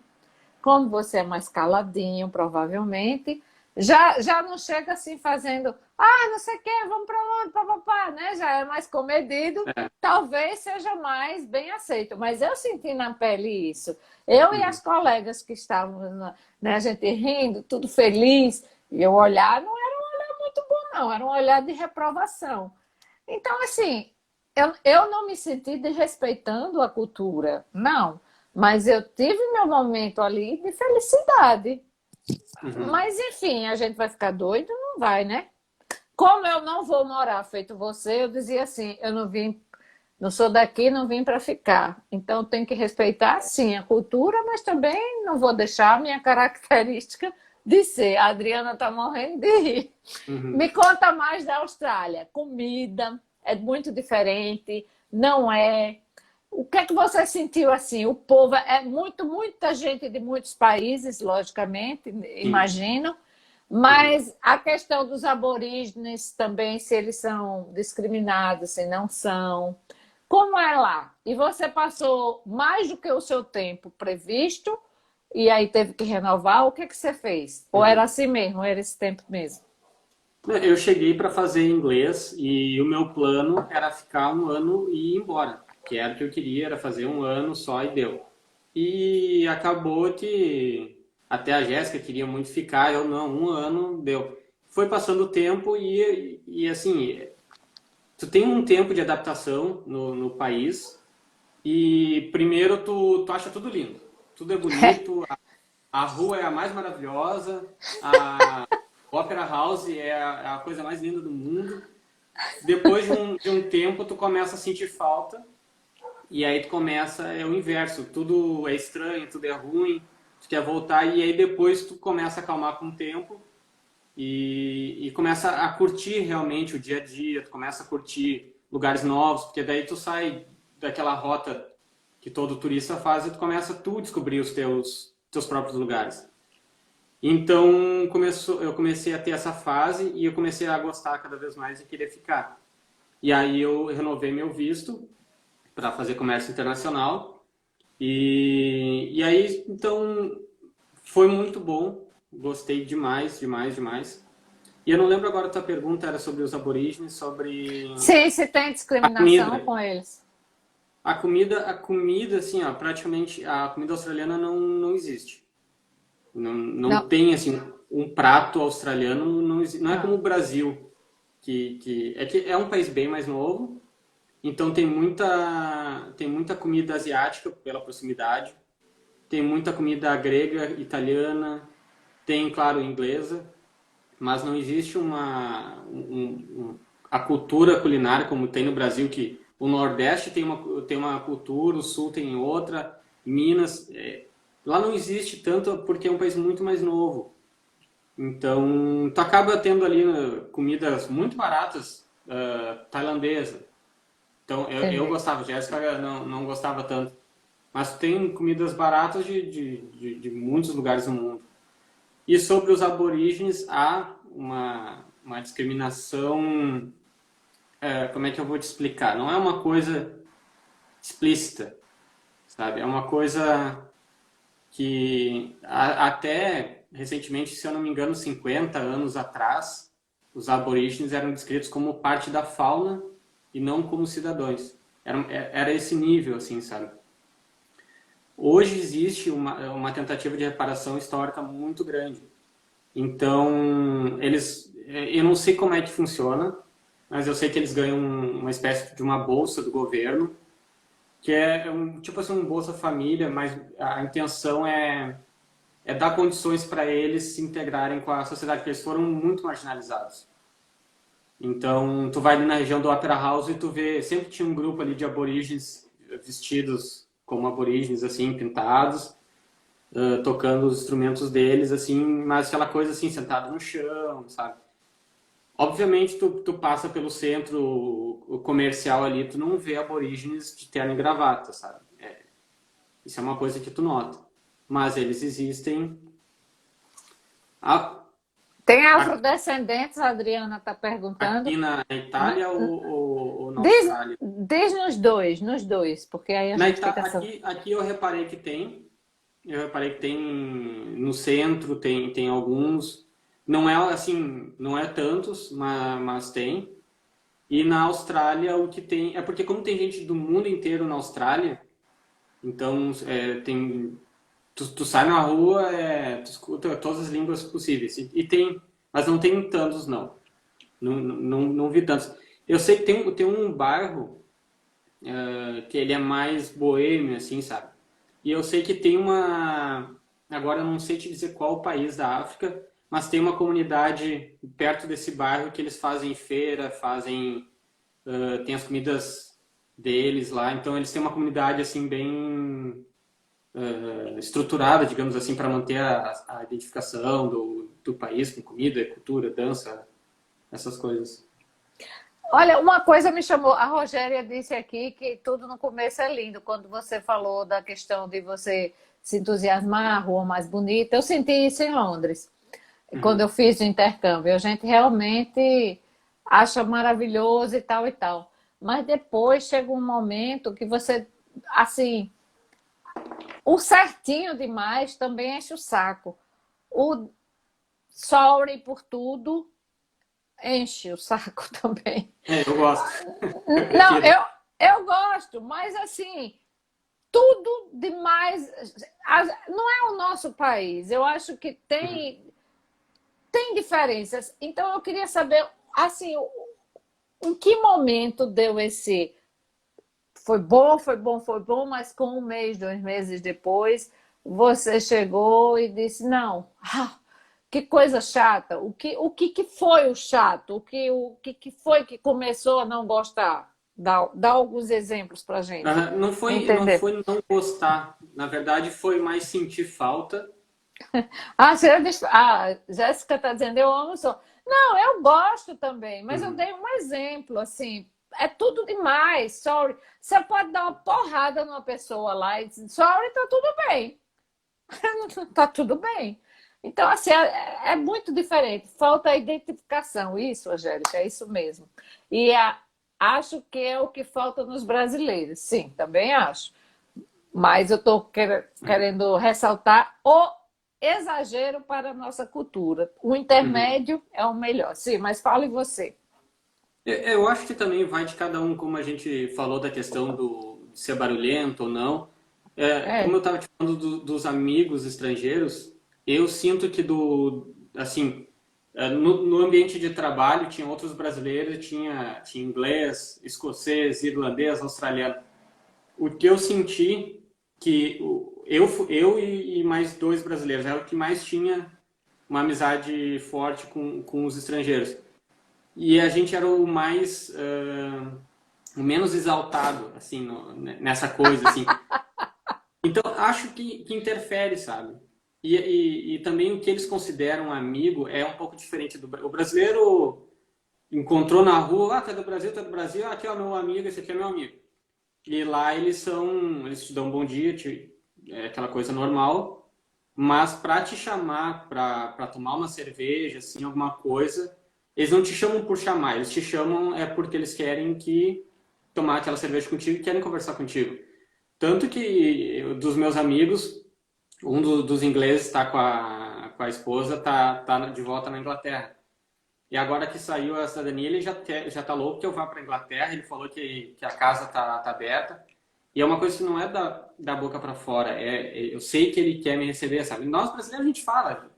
como você é mais caladinho, provavelmente, já não chega assim fazendo, não sei o que, vamos para onde, papapá, né? Já é mais comedido, é, talvez seja mais bem aceito. Mas eu senti na pele isso. Eu e uhum, as colegas que estavam, né, a gente rindo, tudo feliz, e eu olhar não era um olhar muito bom, não, era um olhar de reprovação. Então, assim, eu não me senti desrespeitando a cultura, não. Mas eu tive meu momento ali de felicidade. uhum, Mas, enfim, a gente vai ficar doido? Não vai, né? Como eu não vou morar feito você, eu dizia assim: eu não vim, não sou daqui, não vim para ficar. Então, tenho que respeitar, sim, a cultura, mas também não vou deixar a minha característica de ser. A Adriana está morrendo de rir. uhum. Me conta mais da Austrália. Comida é muito diferente, não é? O que é que você sentiu assim? O povo é muita gente de muitos países, logicamente, Sim, imagino, uhum. mas a questão dos aborígenes também, se eles são discriminados, se não são. Como é lá? E você passou mais do que o seu tempo previsto e aí teve que renovar? O que é que você fez? Ou era Uhum. assim mesmo? Era esse tempo mesmo? Eu cheguei para fazer inglês e o meu plano era ficar um ano e ir embora, que era o que eu queria, era fazer um ano só e deu. E acabou que até a Jéssica queria muito ficar, eu não, um ano deu. Foi passando o tempo e assim, tu tem um tempo de adaptação no país e primeiro tu acha tudo lindo, tudo é bonito, a rua é a mais maravilhosa, a Opera House é a coisa mais linda do mundo. Depois de um tempo, tu começa a sentir falta, e aí tu começa, é o inverso, tudo é estranho, tudo é ruim, tu quer voltar, e aí depois tu começa a acalmar com o tempo, e começa a curtir realmente o dia a dia, tu começa a curtir lugares novos, porque daí tu sai daquela rota que todo turista faz e tu começa a descobrir os teus próprios lugares. Então eu comecei a ter essa fase e eu comecei a gostar cada vez mais e querer ficar. E aí eu renovei meu visto para fazer comércio internacional e aí então foi muito bom, gostei demais, demais, demais. E eu não lembro agora a tua pergunta era sobre os aborígenes, sobre Sim, se tem a discriminação comida. com eles. A comida assim, ó, praticamente a comida australiana não existe. Não Não, tem assim um prato australiano, não é como não. o Brasil, que é um país bem mais novo, então tem muita comida asiática pela proximidade, tem muita comida grega, italiana, Tem, claro, inglesa, mas não existe a cultura culinária como tem no Brasil, que o Nordeste tem uma cultura, o Sul tem outra, Minas... lá não existe tanto porque é um país muito mais novo. Então, tu acaba tendo ali comidas muito baratas, tailandesa. Então, eu Entendi. gostava, Jéssica não gostava tanto. Mas tem comidas baratas de muitos lugares do mundo. E sobre os aborígenes, há uma discriminação, como é que eu vou te explicar? Não é uma coisa explícita, sabe? É uma coisa que até recentemente, se eu não me engano, 50 anos atrás, os aborígenes eram descritos como parte da fauna e não como cidadãos. Era esse nível, assim, sabe? Hoje existe uma tentativa de reparação histórica muito grande. Então, eu não sei como é que funciona, mas eu sei que eles ganham uma espécie de uma bolsa do governo, que é tipo assim, um Bolsa Família, mas a intenção é dar condições para eles se integrarem com a sociedade, porque eles foram muito marginalizados. Então, tu vai ali na região do Opera House e tu vê, sempre tinha um grupo ali de aborígenes vestidos como aborígenes, assim, pintados, tocando os instrumentos deles, assim, mas aquela coisa assim, sentado no chão, sabe? Obviamente, tu passa pelo centro comercial ali, tu não vê aborígenes de terno e gravata, sabe? Isso é uma coisa que tu nota. Mas eles existem. A- Tem a- afrodescendentes, a Adriana está perguntando. Aqui na Itália ou na Diz, Austrália? diz nos dois, porque aí a gente fica sabendo. Aqui eu reparei que tem. Eu reparei que tem no centro, tem alguns. Não é assim, não é tantos, mas tem. E na Austrália o que tem. É porque como tem gente do mundo inteiro na Austrália, então tem. Tu sai na rua, tu escuta todas as línguas possíveis. E tem, mas não tem tantos, não. Não vi tantos. Eu sei que tem um bairro que ele é mais boêmio, assim, sabe? E eu sei que tem agora eu não sei te dizer qual o país da África, mas tem uma comunidade perto desse bairro que eles fazem feira, tem as comidas deles lá, então eles têm uma comunidade assim bem estruturada, digamos assim, para manter a identificação do país com comida, cultura, dança, essas coisas. Olha, uma coisa me chamou. A Rogéria disse aqui que tudo no começo é lindo. Quando você falou da questão de você se entusiasmar, a rua mais bonita. Eu senti isso em Londres, quando eu Uhum. fiz o intercâmbio. A gente realmente acha maravilhoso e tal e tal. Mas depois chega um momento que você, assim, o certinho demais também enche o saco. O sorry por tudo enche o saco também. Eu gosto. Eu Não, prefiro. eu gosto, mas assim, tudo demais. Não é o nosso país. Eu acho que Uhum. tem diferenças. Então eu queria saber, assim, em que momento deu esse. Foi bom, foi bom, foi bom, mas com um mês, 2 meses depois, você chegou e disse: não, que coisa chata. O que foi o chato? O que foi que começou a não gostar? Dá alguns exemplos para a gente Não entender. foi não gostar. Na verdade, foi mais sentir falta. A Jéssica está dizendo, eu amo só. Não, eu gosto também, mas eu Uhum. dei um exemplo, assim, é tudo demais, sorry. Você pode dar uma porrada numa pessoa lá e dizer, sorry, tá tudo bem. Tá tudo bem. Então, assim, é muito diferente. Falta a identificação, isso, Angélica, é isso mesmo. E acho que é o que falta nos brasileiros. Sim, também acho. Mas eu estou querendo ressaltar o exagero para a nossa cultura. O Uhum. intermédio é o melhor. Sim, mas fale você. Eu acho que também vai de cada um, como a gente falou da questão de ser barulhento ou não. Como eu É, estava te falando dos amigos estrangeiros, eu sinto que assim, no ambiente de trabalho tinha outros brasileiros, tinha inglês, escocês, irlandês, australiano. O que eu senti que eu e mais dois brasileiros era o que mais tinha uma amizade forte com os estrangeiros. E a gente era o mais, o menos exaltado, assim, nessa coisa, assim. Então, acho que interfere, sabe? E também o que eles consideram amigo é um pouco diferente O brasileiro encontrou na rua, ah, tá do Brasil, ah, aqui é o meu amigo, esse aqui é meu amigo. E lá eles te dão um bom dia, é aquela coisa normal, mas para te chamar para tomar uma cerveja, assim, alguma coisa, eles não te chamam por chamar, eles te chamam porque eles querem tomar aquela cerveja contigo e querem conversar contigo. Tanto que dos meus amigos, um dos ingleses está com a esposa, tá de volta na Inglaterra. E agora que saiu a cidadania, ele já tá louco que eu vá para a Inglaterra. Ele falou que a casa tá aberta. E é uma coisa que não é da boca para fora. Eu sei que ele quer me receber, sabe? Nós brasileiros a gente fala,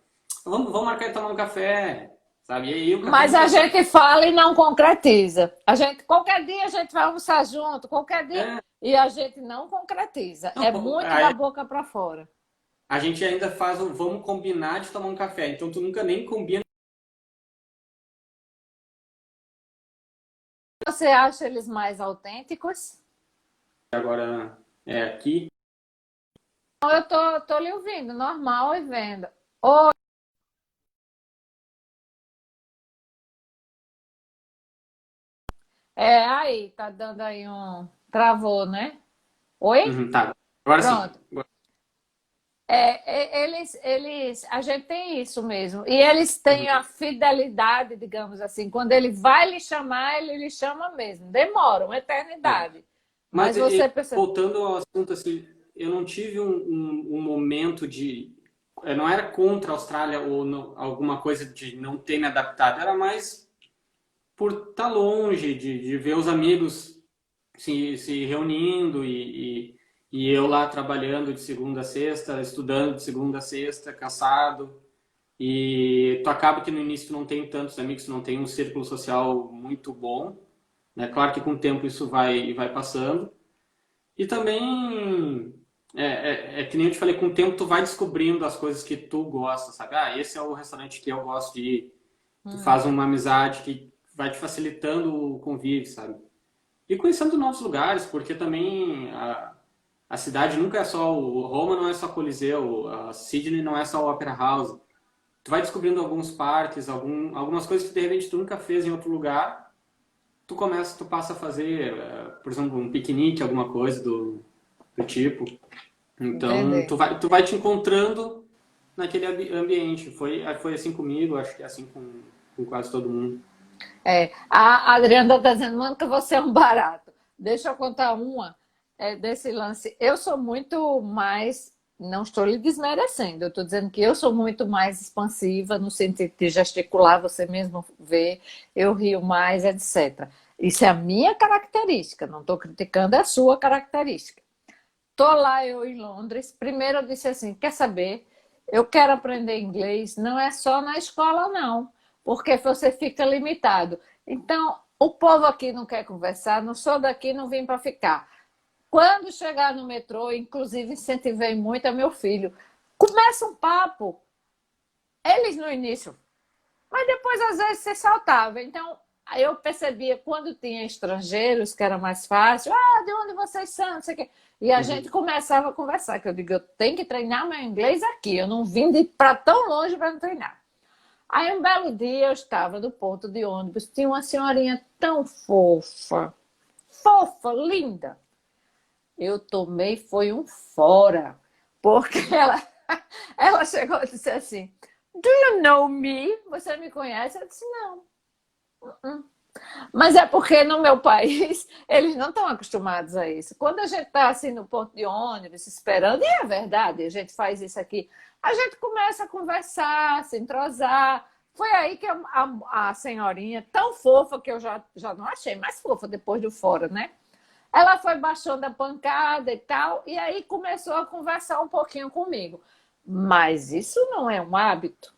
vamos marcar de tomar um café, sabe? E aí, Mas a gente fala e não concretiza. Qualquer dia a gente vai almoçar junto, qualquer dia, e a gente não concretiza. Não, é muito da boca para fora. A gente ainda faz vamos combinar de tomar um café. Então tu nunca nem combina. Você acha eles mais autênticos? Agora, aqui. Eu tô lhe ouvindo, normal e vendo. Oi. Aí, tá dando aí um... Travou, né? Oi? Uhum, tá. Agora Pronto. sim. A gente tem isso mesmo. E eles têm a fidelidade, digamos assim. Quando ele vai lhe chamar, ele lhe chama mesmo. Demora uma eternidade. Mas você percebe. Voltando ao assunto, assim, eu não tive um momento de. Eu não era contra a Austrália ou não, alguma coisa de não ter me adaptado. Era mais por estar longe, de ver os amigos se reunindo e eu lá trabalhando de segunda a sexta, estudando de segunda a sexta, cansado. E tu acaba que no início tu não tem tantos amigos, tu não tem um círculo social muito bom. Né? Claro que com o tempo isso vai passando. E também que nem eu te falei, com o tempo tu vai descobrindo as coisas que tu gosta, sabe? Ah, esse é o restaurante que eu gosto de ir. Tu faz uma amizade que vai te facilitando o convívio, sabe? E conhecendo novos lugares, porque também a cidade nunca é só Roma não é só Coliseu, a Sydney não é só o Opera House. Tu vai descobrindo alguns parques, algumas coisas que de repente tu nunca fez em outro lugar. Tu passa a fazer, por exemplo, um piquenique, alguma coisa do tipo. Então, tu vai te encontrando naquele ambiente. Foi assim comigo, acho que é assim com quase todo mundo. A Adriana está dizendo, mano, que você é um barato. Deixa eu contar uma desse lance. Eu sou muito mais, não estou lhe desmerecendo, eu estou dizendo que eu sou muito mais expansiva no sentido de gesticular, você mesmo vê, eu rio mais, etc. Isso é a minha característica, não estou criticando a sua característica. Estou lá eu em Londres, primeiro eu disse assim, quer saber, eu quero aprender inglês, não é só na escola não, porque você fica limitado. Então, o povo aqui não quer conversar, não sou daqui, não vim para ficar. Quando chegar no metrô, inclusive incentivei muito a meu filho, começa um papo, eles no início, mas depois às vezes você saltava. Então, eu percebia quando tinha estrangeiros, que era mais fácil, de onde vocês são, não sei o quê. E a gente começava a conversar, que eu digo, eu tenho que treinar meu inglês aqui, eu não vim para tão longe para não treinar. Aí um belo dia eu estava no ponto de ônibus, tinha uma senhorinha tão fofa, linda. Eu tomei, foi um fora, porque ela chegou e disse assim, do you know me? Você me conhece? Eu disse, não. Mas é porque no meu país eles não estão acostumados a isso. Quando a gente está assim no ponto de ônibus esperando, e é verdade, a gente faz isso aqui, a gente começa a conversar, se entrosar. Foi aí que a senhorinha, tão fofa que eu já não achei mais fofa depois do fora, né? Ela foi baixando a pancada e tal, e aí começou a conversar um pouquinho comigo. Mas isso não é um hábito.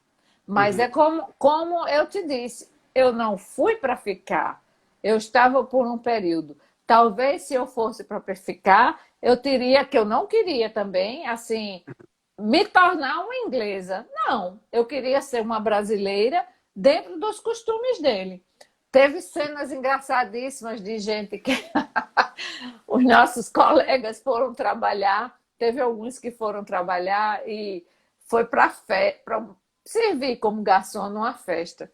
Mas é como eu te disse, eu não fui para ficar. Eu estava por um período. Talvez se eu fosse para ficar, eu teria, que eu não queria também, assim, me tornar uma inglesa. Não, eu queria ser uma brasileira dentro dos costumes dele. Teve cenas engraçadíssimas de gente que os nossos colegas foram trabalhar, teve alguns que foram trabalhar e foi para servir como garçom numa festa.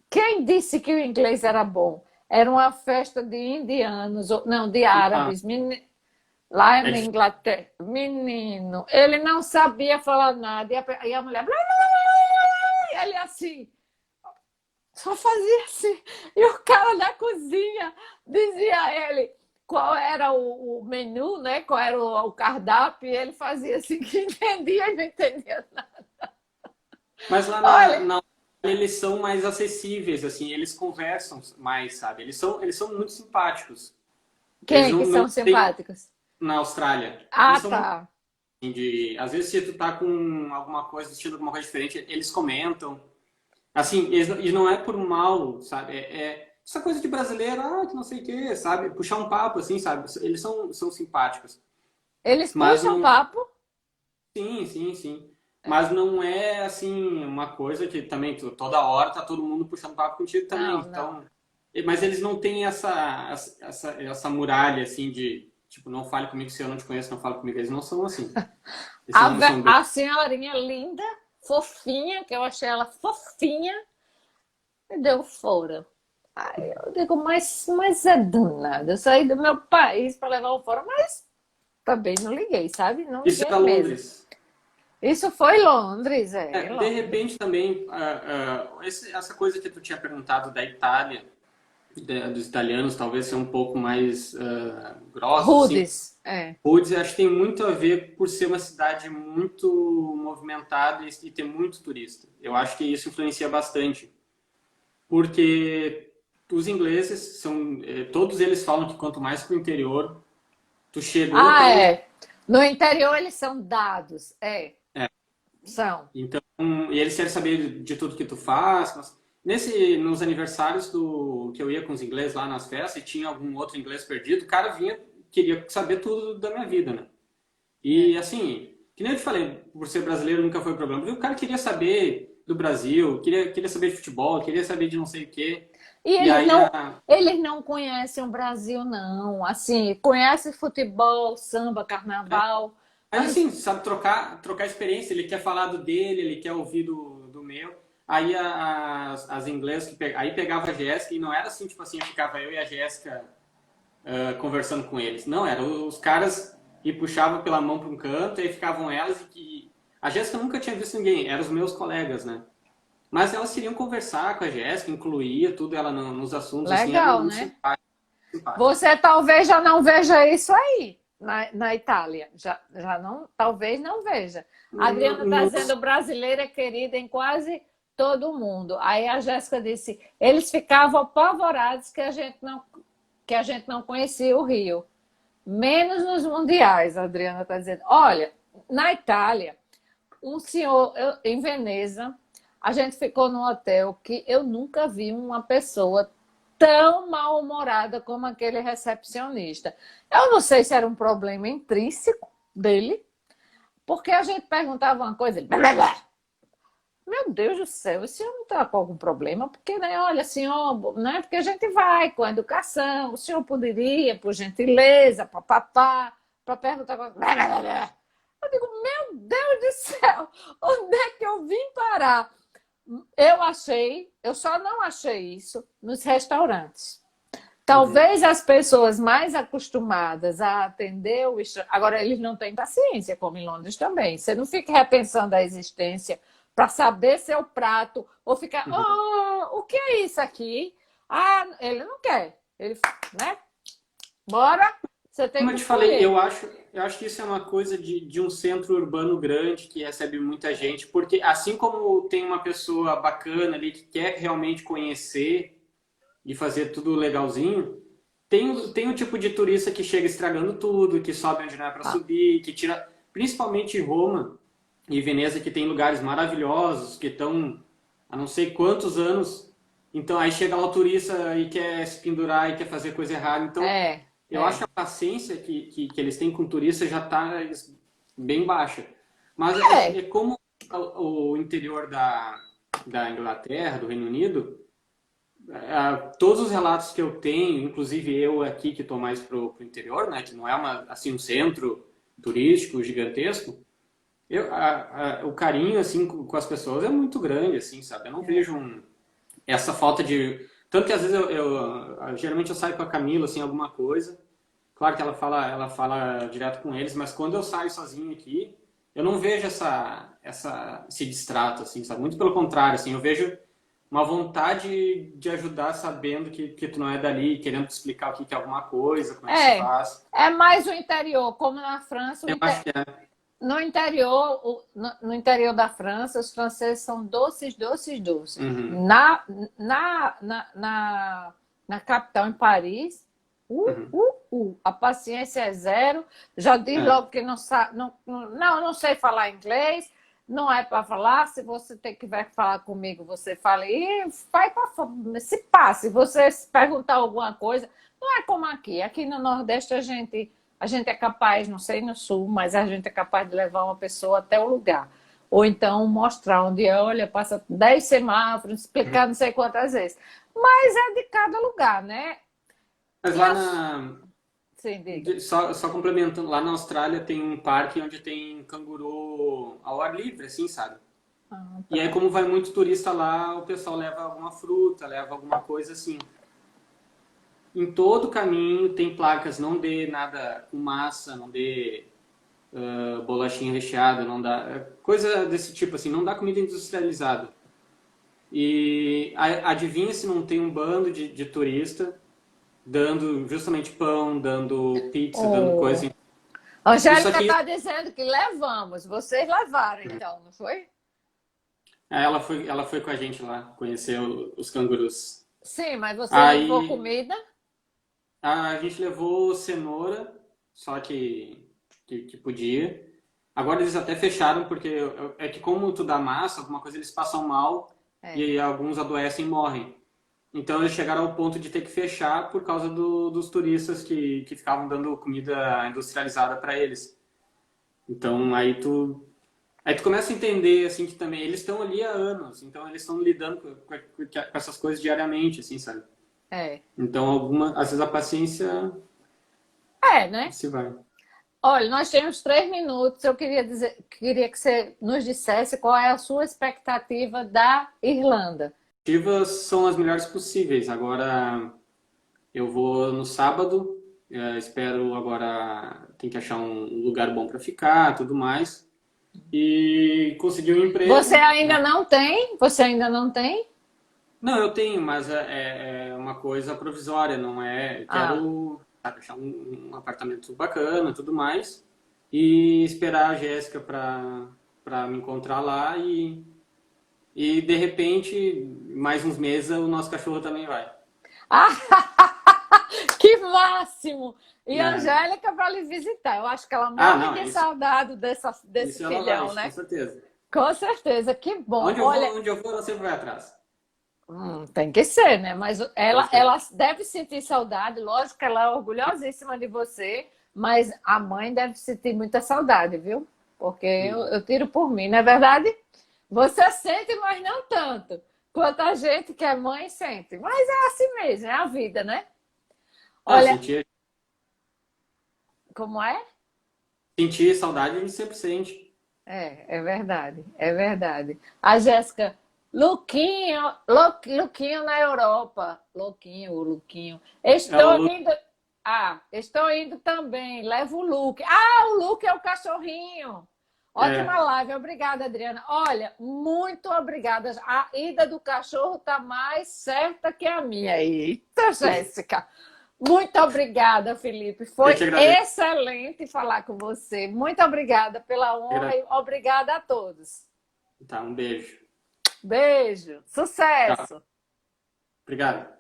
Quem disse que o inglês era bom? Era uma festa de indianos, não, de Ah, árabes, lá é na difícil. Inglaterra. Menino, ele não sabia falar nada. E a mulher, blá, blá, blá, blá, e ele assim, só fazia assim. E o cara da cozinha dizia a ele qual era o menu, né? Qual era o cardápio, e ele fazia assim que entendia e não entendia nada. Mas lá Olha, na eles são mais acessíveis, assim, eles conversam mais, sabe? Eles são muito simpáticos. Eles quem que não são têm simpáticos? na Austrália. Eles Ah, são muito tá. assim, de, às vezes se tu tá com alguma coisa, vestindo alguma coisa diferente, eles comentam. Assim, e não é por mal, sabe? Essa coisa de brasileiro, que não sei o quê, sabe? Puxar um papo, assim, sabe? Eles são simpáticos. Eles Mas puxam não. papo. Sim, sim, sim. Mas É. não é, assim, uma coisa que também toda hora tá todo mundo puxando papo contigo também. Não, não. Então. Mas eles não têm essa muralha, assim, de. Tipo, não fale comigo se eu não te conheço, não fale comigo. Eles não são assim. Eles são bem. A senhorinha linda, fofinha, que eu achei ela fofinha, me deu fora. Aí eu digo, mas é danada. Eu saí do meu país para levar o fora, mas também não liguei, sabe? Não Isso liguei era mesmo. Londres. Isso foi Londres, é, De Londres. repente também, essa coisa que tu tinha perguntado da Itália, dos italianos talvez ser um pouco mais grossos, assim, Rudes, é. rudes, acho que tem muito a ver por ser uma cidade muito movimentada e ter muito turista. Eu acho que isso influencia bastante, porque os ingleses são, todos eles falam que quanto mais para o interior, tu chegou, Ah, pelo é. No interior eles são dados, é, são. então, e eles querem saber de tudo que tu faz. Nos aniversários que eu ia com os ingleses lá nas festas e tinha algum outro inglês perdido, o cara vinha, queria saber tudo da minha vida, né? É. E assim, que nem eu te falei, por ser brasileiro nunca foi problema. O cara queria saber do Brasil, queria saber de futebol, queria saber de não sei o quê. E E aí, eles não conhecem o Brasil, não. Assim, conhecem futebol, samba, carnaval, mas mas assim, sabe trocar experiência, ele quer falar do dele, ele quer ouvir do meu. Aí as inglesas, aí pegava a Jéssica e não era assim, tipo assim, ficava eu e a Jéssica conversando com eles. Não, era os caras que puxavam pela mão para um canto e aí ficavam elas e que... A Jéssica nunca tinha visto ninguém, eram os meus colegas, né? Mas elas queriam conversar com a Jéssica, incluía tudo ela nos assuntos, assim, era legal, muito né? simpático, simpático. Você talvez já não veja isso aí na Itália. Já não, talvez não veja. A Adriana está Nos, dizendo brasileira é querida em quase todo mundo. Aí a Jéssica disse, eles ficavam apavorados que a gente não conhecia o Rio. Menos nos mundiais, a Adriana está dizendo. Olha, na Itália, um senhor em Veneza, a gente ficou num hotel que eu nunca vi uma pessoa tão mal-humorada como aquele recepcionista. Eu não sei se era um problema intrínseco dele, porque a gente perguntava uma coisa, ele... Meu Deus do céu, esse senhor não está com algum problema? Porque, né, olha, senhor, né, porque a gente vai com a educação, o senhor poderia, por gentileza, papapá, para perguntar... Eu digo, meu Deus do céu, onde é que eu vim parar? Eu só não achei isso nos restaurantes. uhum. Talvez as pessoas mais acostumadas a atender o estrangeiro. Agora, eles não têm paciência, como em Londres também. Você não fica repensando a existência para saber seu prato, ou ficar, Uhum. oh, o que é isso aqui? Ah, ele não quer. Ele, né? Bora, você tem Como eu que te falei, escolher. eu acho que isso é uma coisa de um centro urbano grande que recebe muita gente, porque assim como tem uma pessoa bacana ali que quer realmente conhecer e fazer tudo legalzinho, tem o tipo de turista que chega estragando tudo, que sobe onde não é para Ah, subir, que tira, principalmente Roma e Veneza, que tem lugares maravilhosos, que estão há não sei quantos anos. Então aí chega lá o turista e quer se pendurar e quer fazer coisa errada. Então é, eu acho que é. a paciência que eles têm com o turista já está bem baixa. Mas É, é como o interior da Inglaterra, do Reino Unido, todos os relatos que eu tenho, inclusive eu aqui que estou mais pro interior, né, que não é assim um centro turístico gigantesco, o carinho assim com as pessoas é muito grande, assim, sabe? Eu não vejo essa falta de tanto que às vezes geralmente eu saio com a Camila assim alguma coisa. Claro que ela fala direto com eles, mas quando eu saio sozinho aqui, eu não vejo esse distrato, assim, sabe? Muito pelo contrário, assim, eu vejo uma vontade de ajudar sabendo que tu não é dali, querendo te explicar o que é alguma coisa, como é que se é. faz. É mais o interior, como na França, Eu acho que é. no interior, no interior da França, os franceses são doces, doces, doces. Uhum, Na, na, na, na capital, em Paris, uhum. a paciência é zero. Já diz É. logo que não sabe, não sei falar inglês, não é para falar. Se você tiver que falar comigo, você fala e vai para se passe. Se você perguntar alguma coisa, não é como aqui. Aqui no Nordeste a gente é capaz, não sei no sul, mas a gente é capaz de levar uma pessoa até o lugar. Ou então mostrar onde é, olha, passa 10 semáforos, explicar não sei quantas vezes. Mas é de cada lugar, né? Mas E lá as... Sim, diga. só complementando, lá na Austrália tem um parque onde tem canguru ao ar livre, assim, sabe? Ah, E aí, tá. como vai muito turista lá, o pessoal leva alguma fruta, leva alguma coisa assim. Em todo o caminho tem placas, não dê nada com massa, não dê bolachinha recheada, não dá. Coisa desse tipo, assim, não dá comida industrializada. E adivinha se não tem um bando de turista dando justamente pão, dando pizza, dando coisa Oh. assim. Isso Angélica aqui, está dizendo que levamos. Vocês levaram, então, não foi? ela foi com a gente lá, conhecer os cangurus. Sim, mas você levou Aí comida? a gente levou cenoura, só que podia. Agora eles até fecharam, porque é que como tu dá massa, alguma coisa eles passam mal e É. aí alguns adoecem e morrem. Então eles chegaram ao ponto de ter que fechar por causa dos turistas que ficavam dando comida industrializada para eles. Então aí tu começa a entender assim que também eles estão ali há anos, então eles estão lidando com essas coisas diariamente, assim, sabe? É. Então às vezes a paciência É, né? se vai. Olha, nós temos 3 minutos. Eu queria que você nos dissesse qual é a sua expectativa da Irlanda. Expectativas são as melhores possíveis. Agora eu vou no sábado, espero agora tem que achar um lugar bom para ficar, tudo mais e conseguir um Você emprego, ainda né? não tem? Você ainda não tem? Não, eu tenho, mas é uma coisa provisória, não é? Eu Ah, quero, sabe, achar um apartamento bacana, tudo mais e esperar a Jéssica para me encontrar lá e de repente mais uns meses o nosso cachorro também vai. ah, que máximo! E a Né? Angélica para lhe visitar. Eu acho que ela Ah, morre não, de isso, saudade desse isso ela vai, filhão, com né? certeza. Com certeza, que bom. Onde eu Olha, vou, onde eu for, ela sempre vai atrás. tem que ser, né? Mas Com ela certeza. deve sentir saudade, lógico que ela é orgulhosíssima de você, mas a mãe deve sentir muita saudade, viu? Porque Hum. eu tiro por mim, não é verdade? Você sente, mas não tanto. Quanto a gente que é mãe sente. Mas é assim mesmo, é a vida, né? Não, Olha, como é? sentir saudade a gente sempre sente. É verdade, é verdade. A Jéssica, Luquinho na Europa. Luquinho. É o Estou Lu... indo. Ah, estou indo também. Levo o Luke. Ah, o Luke é o cachorrinho. Ótima É, live, obrigada, Adriana. Olha, muito obrigada. A ida do cachorro está mais certa que a minha. Eita, Jéssica. Muito obrigada, Felipe. eu Foi te agradeço. excelente falar com você. Muito obrigada pela honra e obrigada a todos. Tá, um beijo. Beijo, Tchau. sucesso! Obrigado.